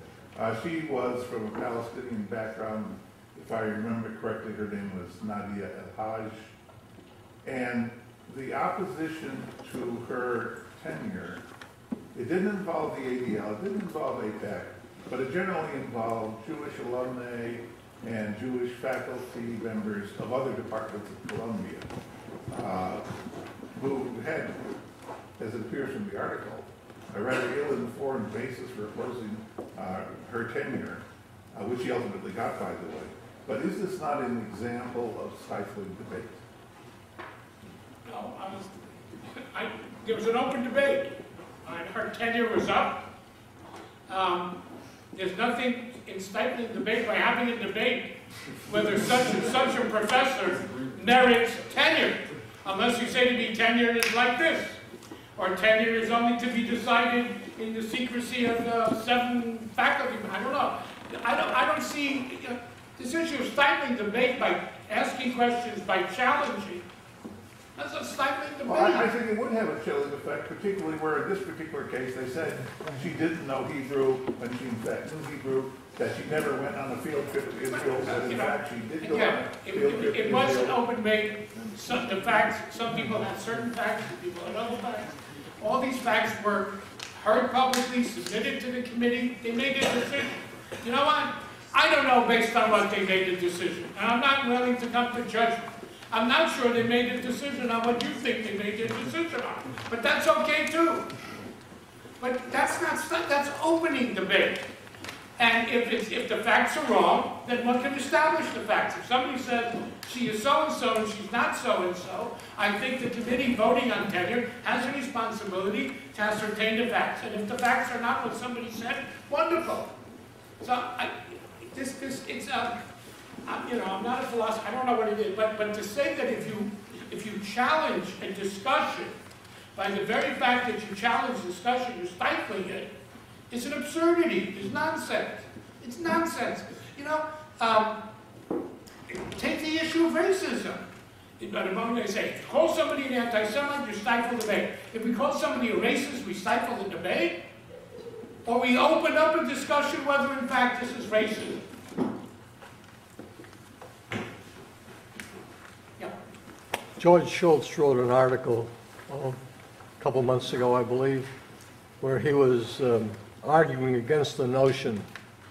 She was from a Palestinian background. If I remember correctly, her name was Nadia El-Haj. And the opposition to her tenure, it didn't involve the ADL, it didn't involve APAC, but it generally involved Jewish alumni and Jewish faculty members of other departments of Columbia, who had, as it appears from the article, a rather ill-informed basis for opposing her tenure, which she ultimately got, by the way. But is this not an example of stifling debate? No, there was an open debate. Her tenure was up. There's nothing in stifling debate by having a debate whether such and such a professor merits tenure. Unless you say to me tenure is like this, or tenure is only to be decided in the secrecy of 7 faculty. I don't know. I don't see this issue of stifling debate by asking questions, by challenging. That's a stifling debate. Well, I think it would have a chilling effect, particularly where in this particular case they said she didn't know Hebrew when she in fact knew Hebrew, that she never went on a field trip to Israel, but in fact she did go on a field trip to It was an Israel. open debate. The facts, some people had certain facts, some people had other facts. All these facts were heard publicly, submitted to the committee. They made a decision. You know what? I don't know based on what they made a decision. And I'm not willing to come to judgment. I'm not sure they made a decision on what you think they made a decision on. But that's okay too. But that's not, that's opening debate. And if the facts are wrong, then one can establish the facts. If somebody says she is so-and-so and she's not so-and-so, I think the committee voting on tenure has a responsibility to ascertain the facts. And if the facts are not what somebody said, wonderful. So I'm not a philosopher, I don't know what it is, but to say that if you challenge a discussion, by the very fact that you challenge discussion, you're stifling it, it's an absurdity, it's nonsense. It's nonsense. You know, take the issue of racism. At a moment they say, if you call somebody an anti-Semite, you stifle the debate. If we call somebody a racist, we stifle the debate? Or we open up a discussion whether in fact this is racism. Yeah. George Schultz wrote an article a couple months ago, I believe, where he was arguing against the notion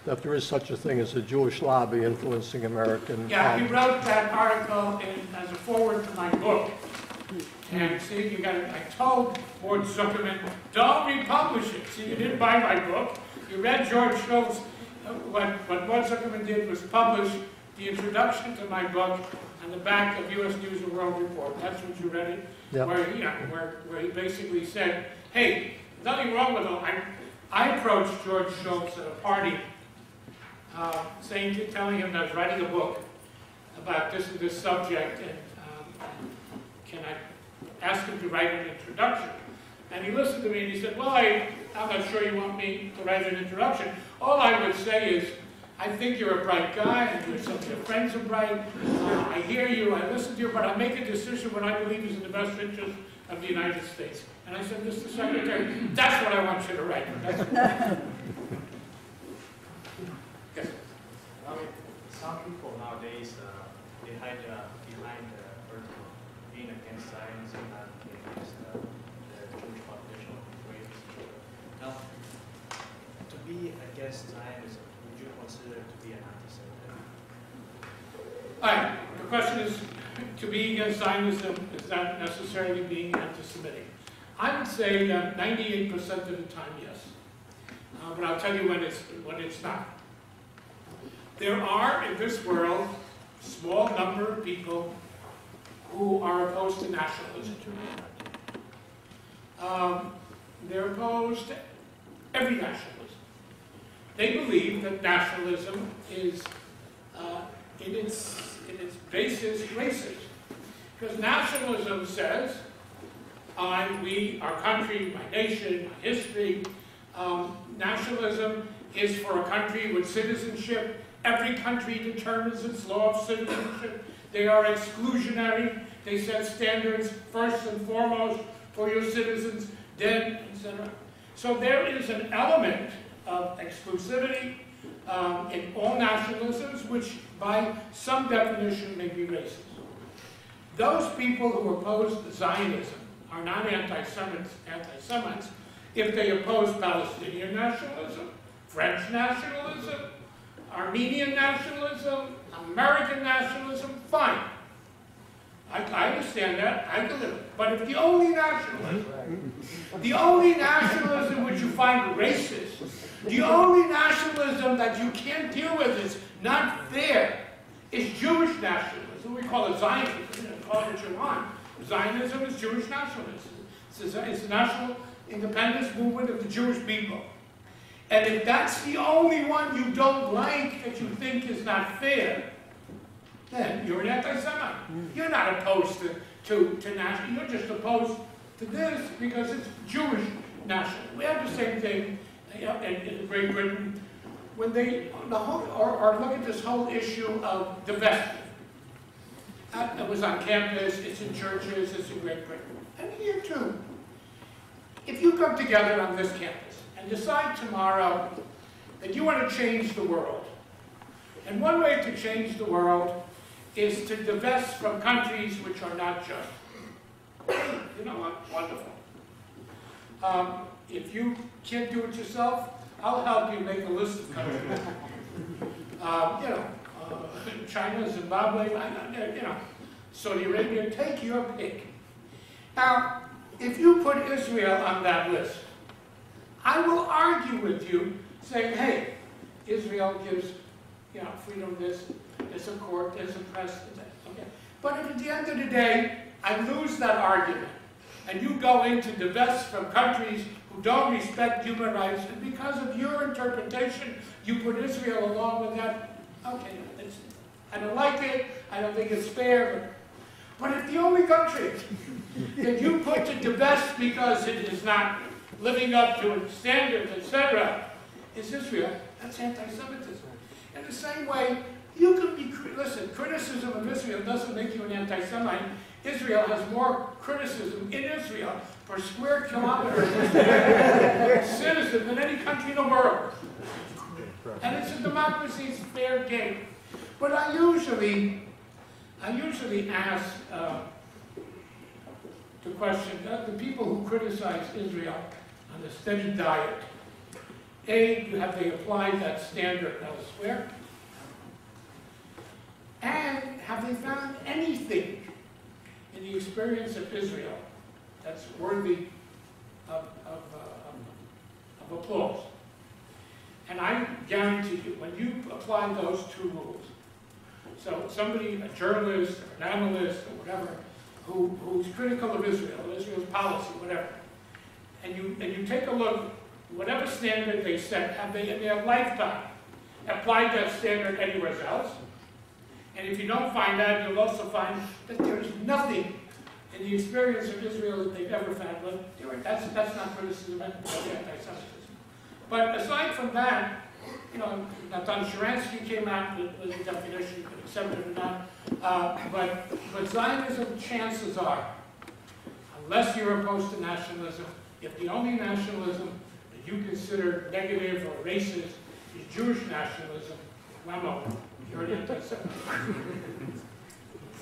that there is such a thing as a Jewish lobby influencing American. Yeah, he wrote that article as a forward to my book. And see, you got it. I told Ward Zuckerman, don't republish it. See, you didn't buy my book. You read George Schultz. What Ward Zuckerman did was publish the introduction to my book on the back of U.S. News and World Report. That's what you read it. Yeah. Where he basically said, hey, nothing wrong with him. I approached George Schultz at a party, telling him that I was writing a book about this and this subject, and can I ask him to write an introduction? And he listened to me and he said, well, I'm not sure you want me to write an introduction. All I would say is, I think you're a bright guy, and some of your friends are bright. I hear you, I listen to you, but I make a decision what I believe is in the best interest of the United States. And I said, Mr. Secretary, that's what I want you to write. Yes. Some people nowadays they hide behind being against science and not against the Jewish population of race. Now, to be against science, would you consider to be an anti-Semitic? All right. The question is, to be against Zionism is not necessarily being anti-Semitic. I would say that 98% of the time, yes. But I'll tell you when it's not. There are, in this world, a small number of people who are opposed to nationalism. They're opposed to every nationalism. They believe that nationalism is, in its basis, racist. Because nationalism says, we, our country, my nation, my history. Nationalism is for a country with citizenship. Every country determines its law of citizenship. They are exclusionary. They set standards first and foremost for your citizens, then, etc. So there is an element of exclusivity in all nationalisms, which by some definition may be racist. Those people who oppose Zionism are not anti-Semites if they oppose Palestinian nationalism, French nationalism, Armenian nationalism, American nationalism, fine. I understand that, I can live it. But if the only nationalism which you find racist, the only nationalism that you can't deal with is not fair, is Jewish nationalism. We call it Zionism, call it what you want. Zionism is Jewish nationalism. It's the national independence movement of the Jewish people. And if that's the only one you don't like, that you think is not fair, then you're an anti-Semite. You're not opposed to national, you're just opposed to this because it's Jewish national. We have the same thing in Great Britain when they or look at this whole issue of divestment. It was on campus, it's in churches, it's in Great Britain. And here too. If you come together on this campus and decide tomorrow that you want to change the world, and one way to change the world is to divest from countries which are not just. You know what? Wonderful. If you can't do it yourself, I'll help you make a list of countries. China, Zimbabwe, Saudi Arabia, take your pick. Now, if you put Israel on that list, I will argue with you saying, hey, Israel gives freedom this, there's a court, there's a press, okay. But if at the end of the day, I lose that argument, and you go in to divest from countries who don't respect human rights, and because of your interpretation, you put Israel along with that, okay, I don't like it, I don't think it's fair, but if the only country that you put to divest because it is not living up to its standards, etc., is Israel, that's anti-Semitism. In the same way, you can be, listen, criticism of Israel doesn't make you an anti-Semite. Israel has more criticism in Israel per square kilometer citizen than any country in the world. And it's a democracy, it's fair game. But I usually ask the question, the people who criticize Israel on a steady diet, have they applied that standard elsewhere? And have they found anything in the experience of Israel that's worthy of applause? And I guarantee you, when you apply those two rules, so somebody, a journalist, or an analyst, or whatever, who's critical of Israel, Israel's policy, whatever, and you take a look, whatever standard they set, have they in their lifetime applied that standard anywhere else? And if you don't find that, you'll also find that there's nothing in the experience of Israel that they've ever found. That's not criticism, that's anti-Semitism. But aside from that, Natan Sharansky came out with a definition, you can accept it or not. But Zionism, chances are, unless you're opposed to nationalism, if the only nationalism that you consider negative or racist is Jewish nationalism, well, you're an anti-Semite.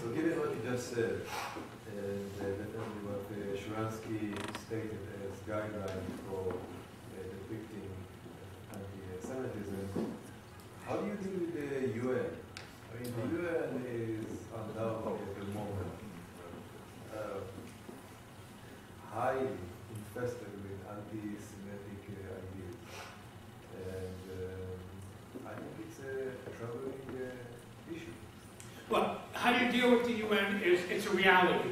So given what you just said, and definitely what Sharansky stated as guidelines for depicting anti-Semitism, how do you deal with the UN? I mean, the UN is undoubtedly at the moment highly infested with anti-Semitic ideas. And I think it's a troubling issue. Well, how do you deal with the UN it's a reality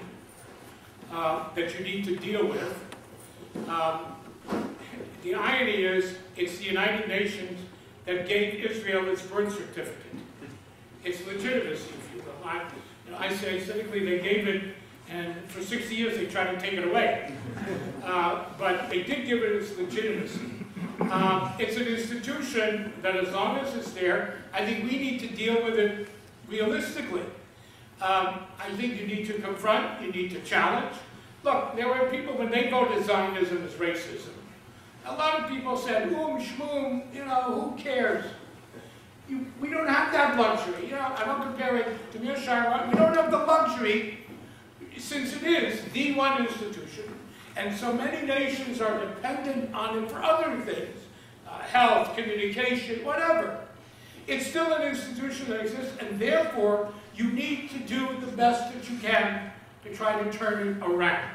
that you need to deal with. The irony is, it's the United Nations that gave Israel its birth certificate. Its legitimacy, if you will. I say cynically they gave it, and for 60 years they tried to take it away. But they did give it its legitimacy. It's an institution that as long as it's there, I think we need to deal with it realistically. I think you need to confront, you need to challenge. Look, there were people, when they voted Zionism as racism, A lot of people said, shmoom, who cares? We don't have that luxury. I'm not comparing to Mearsheimer. We don't have the luxury, since it is the one institution, and so many nations are dependent on it for other things, health, communication, whatever. It's still an institution that exists, and therefore, you need to do the best that you can to try to turn it around.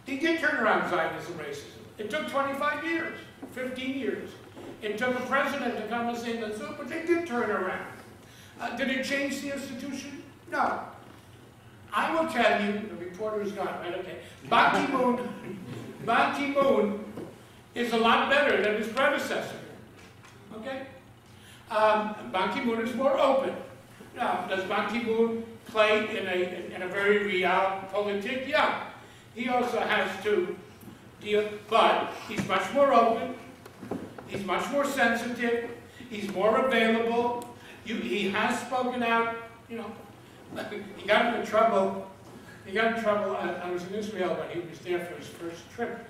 They did turn around Zionism, racism. It took 25 years, 15 years. It took a president to come and say that's it, but they did turn around. Did it change the institution? No. I will tell you, the reporter is gone, right? Okay. Ban Ki-moon is a lot better than his predecessor. Okay? Ban Ki-moon is more open. Now, does Ban Ki-moon play in a very real politic? Yeah. He also has to deal, but he's much more open. He's much more sensitive. He's more available. He has spoken out. He got into trouble. I was in Israel when he was there for his first trip,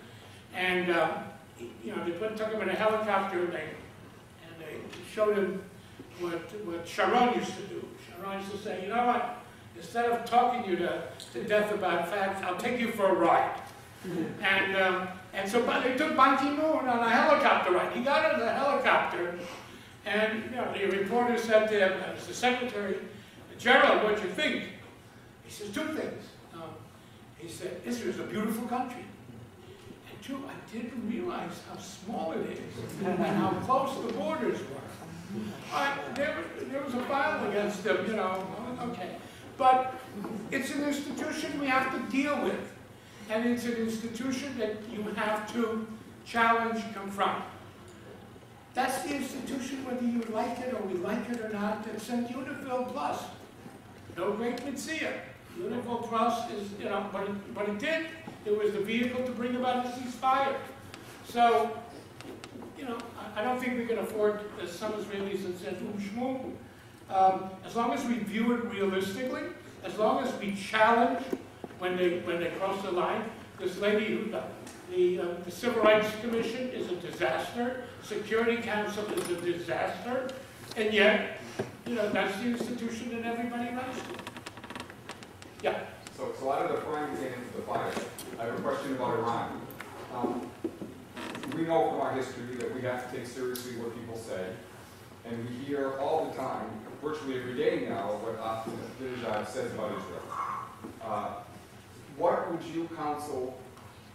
and they took him in a helicopter and they showed him what Sharon used to do. Sharon used to say, you know what? Instead of talking you to death about facts, I'll take you for a ride. And so they took Ban Ki-moon on a helicopter ride. He got in the helicopter, and the reporter said to him, as the secretary, Gerald, what'd you think? He says, two things. He said, Israel's a beautiful country. And two, I didn't realize how small it is and how close the borders were. There was a file against them, okay. But it's an institution we have to deal with. And it's an institution that you have to challenge, confront. That's the institution, whether you like it or we like it or not, that sent Unifil Plus. No great Mitzvah. Unifil Plus is, what it did, it was the vehicle to bring about a ceasefire. So, I don't think we can afford, as some Israelis have said, shmoom. As long as we view it realistically, as long as we challenge when they cross the line. This lady, the Civil Rights Commission is a disaster. Security Council is a disaster. And yet, that's the institution that everybody runs to. Yeah. So out of the frying pan into the fire, I have a question about Iran. We know from our history that we have to take seriously what people say. And we hear all the time, virtually every day now, what Ahmadinejad says about Israel. What would you counsel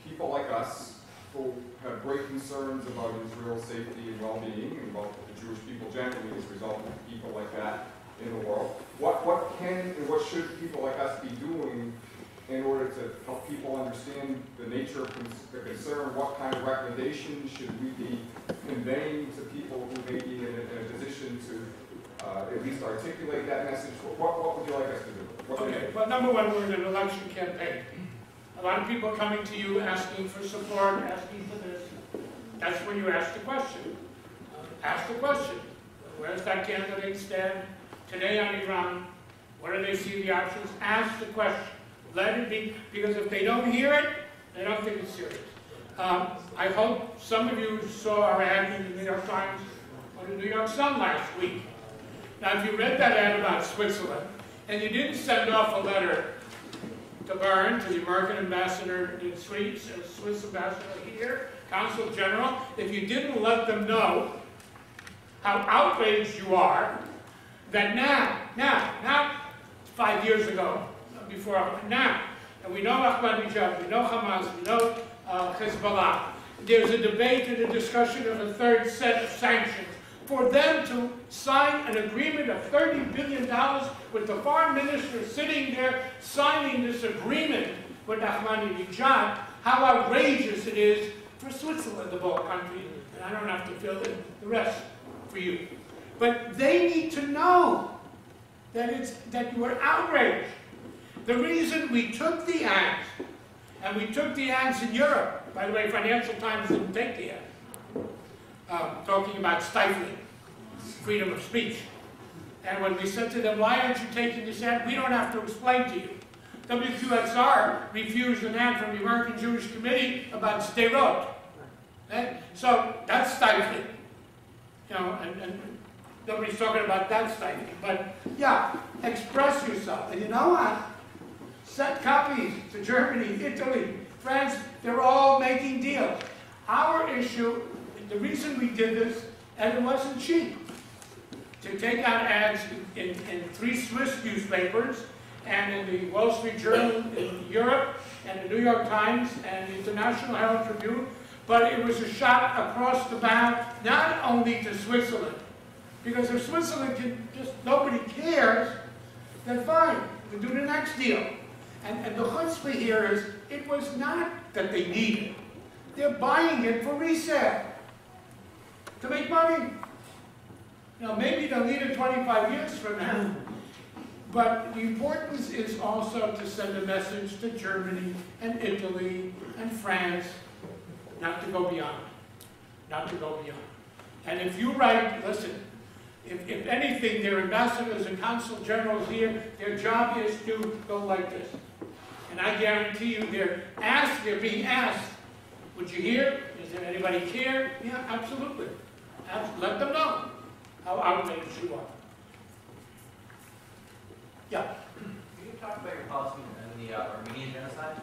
people like us who have great concerns about Israel's safety and well-being and about the Jewish people generally as a result of people like that in the world? What can and what should people like us be doing in order to help people understand the nature of the concern? What kind of recommendations should we be conveying to people who may be in a position to at least articulate that message? What would you like us to do? Okay, well, number one, we're in an election campaign. A lot of people coming to you asking for support, asking for this. That's when you ask the question. Ask the question. Where does that candidate stand today on Iran? What do they see the options? Ask the question. Let it be, because if they don't hear it, they don't think it's serious. I hope some of you saw our ad in the New York Times or the New York Sun last week. Now, if you read that ad about Switzerland, and you didn't send off a letter to Bern, to the American ambassador in Swiss ambassador here, Consul General, if you didn't let them know how outraged you are, that now, 5 years ago, now, and we know Ahmadinejad, we know Hamas, we know Hezbollah, there's a debate and a discussion of a third set of sanctions. For them to sign an agreement of $30 billion with the foreign minister sitting there signing this agreement with Ahmadinejad, how outrageous it is for Switzerland, of all countries. And I don't have to fill in the rest for you. But they need to know that you are outraged. The reason we took the ads, and we took the ads in Europe, by the way, Financial Times didn't take the ads, talking about stifling freedom of speech. And when we said to them, why aren't you taking this ad? We don't have to explain to you. WQXR refused an ad from the American Jewish Committee about Sderot. Okay? So that's stifling. You know, and nobody's talking about that stifling. But yeah, express yourself. And you know what? Send copies to Germany, Italy, France. They're all making deals. Our issue, the reason we did this, and it wasn't cheap, to take out ads in 3 Swiss newspapers and in the Wall Street Journal in Europe and the New York Times and the International Herald Tribune, but it was a shot across the bow, not only to Switzerland, because if Switzerland can just, nobody cares, then fine, we do the next deal. And the chutzpah here is, it was not that they need it. They're buying it for resale, to make money. You know, maybe they'll need it 25 years from now. But the importance is also to send a message to Germany and Italy and France, not to go beyond. Not to go beyond. And if you write, listen, if anything, their ambassadors and consul generals here, their job is to go like this. And I guarantee you they're being asked, would you hear? Does there anybody care? Yeah, absolutely. Let them know how outraged you are. Yeah? Can you talk about your policy on the Armenian genocide?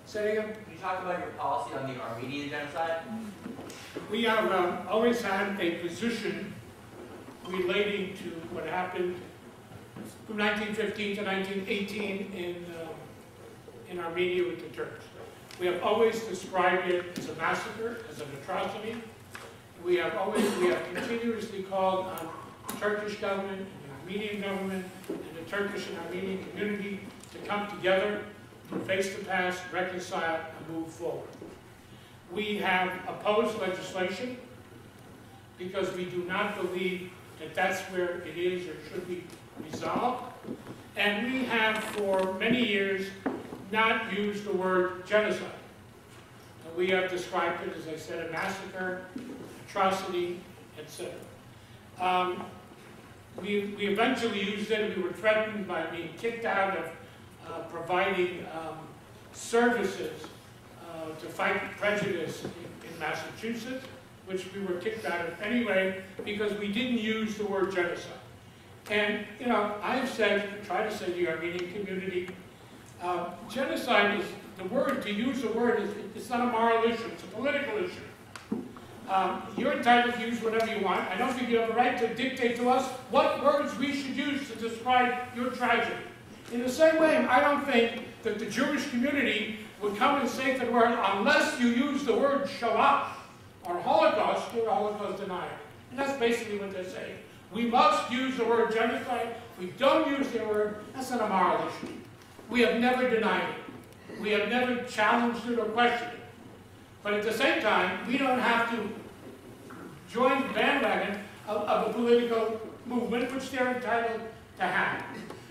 Say it again? Can you talk about your policy on the Armenian genocide? We have always had a position relating to what happened from 1915 to 1918 in Armenia with the Turks. We have always described it as a massacre, as an atrocity. We have continuously called on the Turkish government and the Armenian government and the Turkish and Armenian community to come together, to face the past, reconcile, and move forward. We have opposed legislation because we do not believe that that's where it is or should be resolved. And we have, for many years, not used the word genocide. We have described it, as I said, a massacre, atrocity, etc. We eventually used it. We were threatened by being kicked out of providing services to fight prejudice in Massachusetts, which we were kicked out of anyway because we didn't use the word genocide. And, you know, I've said, try to say to the Armenian community, genocide is the word, to use the word, it's not a moral issue, it's a political issue. You're entitled to use whatever you want. I don't think you have a right to dictate to us what words we should use to describe your tragedy. In the same way, I don't think that the Jewish community would come and say to the world, unless you use the word Shoah or Holocaust, you're a Holocaust denier. And that's basically what they're saying. We must use the word genocide. If we don't use the word, that's not a moral issue. We have never denied it. We have never challenged it or questioned it. But at the same time, we don't have to join the bandwagon of a political movement, which they're entitled to have.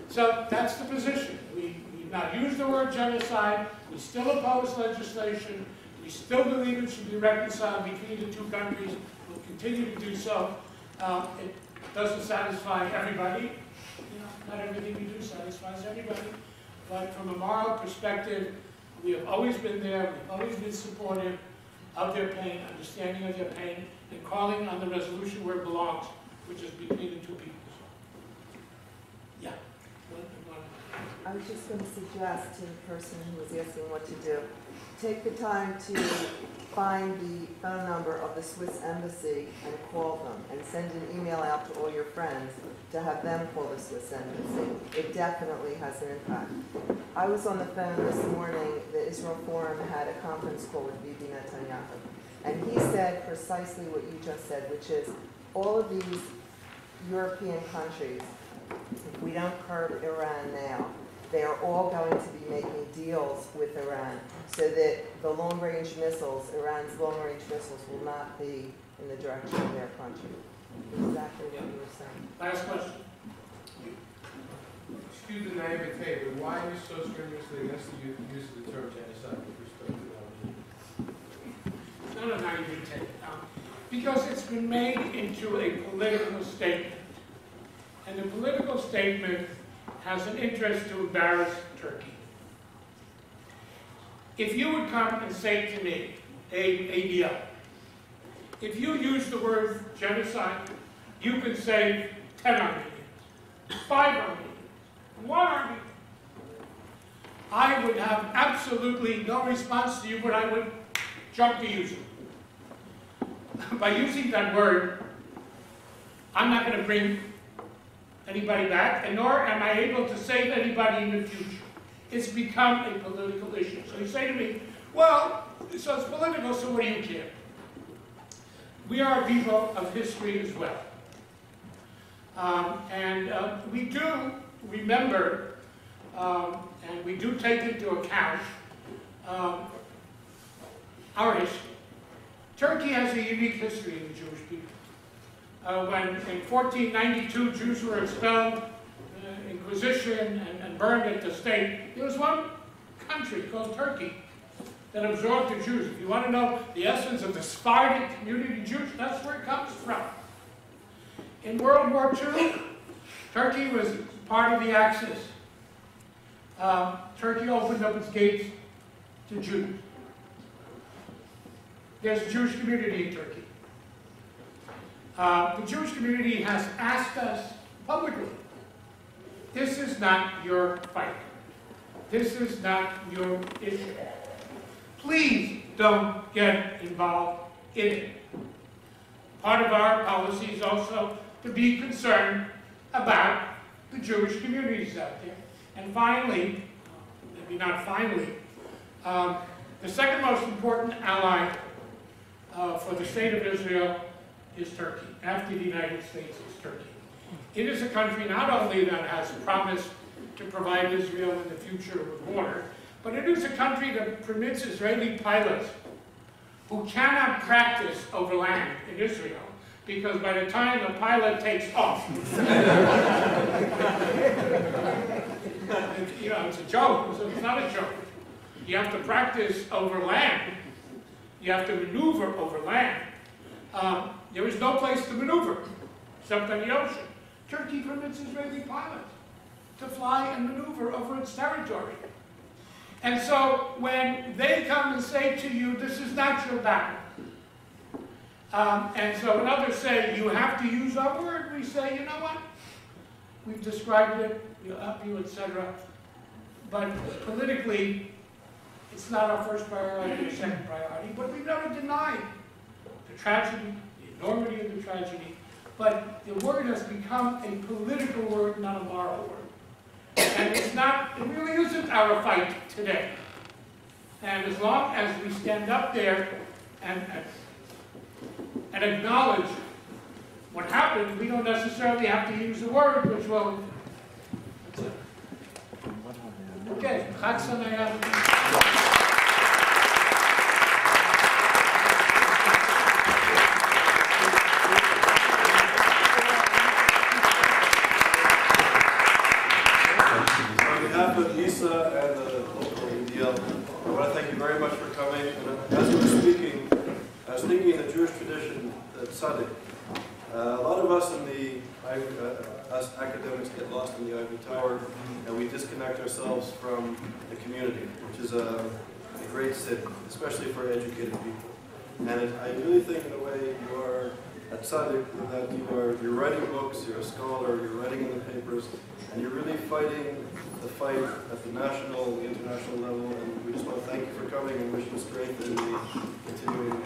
So that's the position. We've not used the word genocide. We still oppose legislation. We still believe it should be reconciled between the two countries. We'll continue to do so. It doesn't satisfy everybody. You know, not everything we do satisfies everybody. But from a moral perspective, we have always been there. We've always been supportive of their pain, understanding of their pain, and calling on the resolution where it belongs, which is between the two peoples. Yeah. I was just going to suggest to the person who was asking what to do, take the time to find the phone number of the Swiss embassy and call them, and send an email out to all your friends to have them call the Swiss embassy. It definitely has an impact. I was on the phone this morning. The Israel Forum had a conference call with Bibi Netanyahu, and he said precisely what you just said, which is all of these European countries, if we don't curb Iran now, they are all going to be making deals with Iran so that the long-range missiles, Iran's long-range missiles, will not be in the direction of their country. Exactly what you were saying. Last question. Excuse the naivete, but why are you so strenuously against the use of the term genocide with respect to It's not a naivete. Because it's been made into a political statement. And the political statement has an interest to embarrass Turkey. If you would come and say to me, ADL, If you use the word genocide, you can save 10 Armenians, 5 Armenians, 1 Armenian. I would have absolutely no response to you, but I would jump to use it. By using that word, I'm not going to bring anybody back, and nor am I able to save anybody in the future. It's become a political issue. So you say to me, well, so it's political, so what do you care? We are people of history as well. We do remember, and we do take into account our history. Turkey has a unique history in the Jewish people. When in 1492 Jews were expelled, Inquisition and burned at the stake, there was one country called Turkey that absorbed the Jews. If you want to know the essence of the Sephardic community of Jews, that's where it comes from. In World War II, Turkey was part of the Axis. Turkey opened up its gates to Jews. There's a Jewish community in Turkey. The Jewish community has asked us publicly, this is not your fight. This is not your issue. Please don't get involved in it. Part of our policy is also to be concerned about the Jewish communities out there. And finally, maybe not finally, the second most important ally for the state of Israel is Turkey. After the United States is Turkey. It is a country not only that has promised to provide Israel in the future with water, but it is a country that permits Israeli pilots who cannot practice over land in Israel, because by the time the pilot takes off, it's a joke, so it's not a joke. You have to practice over land. You have to maneuver over land. There is no place to maneuver except on the ocean. Turkey permits Israeli pilots to fly and maneuver over its territory. And so when they come and say to you, this is not your battle, and so when others say, you have to use our word, we say, you know what? We've described it, we'll help you, etc. But politically, it's not our first priority or second priority, but we've never denied the tragedy, the enormity of the tragedy, but the word has become a political word, not a moral word. And it really isn't our fight today. And as long as we stand up there and acknowledge what happened, we don't necessarily have to use the word, which will... That's it. Okay, Chag Sameach. On behalf of YIISA and the local UDL, I want to thank you very much for coming. And as you were speaking, I was thinking in the Jewish tradition that tzaddik. A lot of us us academics get lost in the ivory tower, and we disconnect ourselves from the community, which is a great sin, especially for educated people. And I really think, in a way, you are a tzaddik, that you're writing books, you're a scholar, you're writing in the papers, and you're really fighting the fight at the national and the international level. And we just want to thank you for coming and wish you strength in the continuing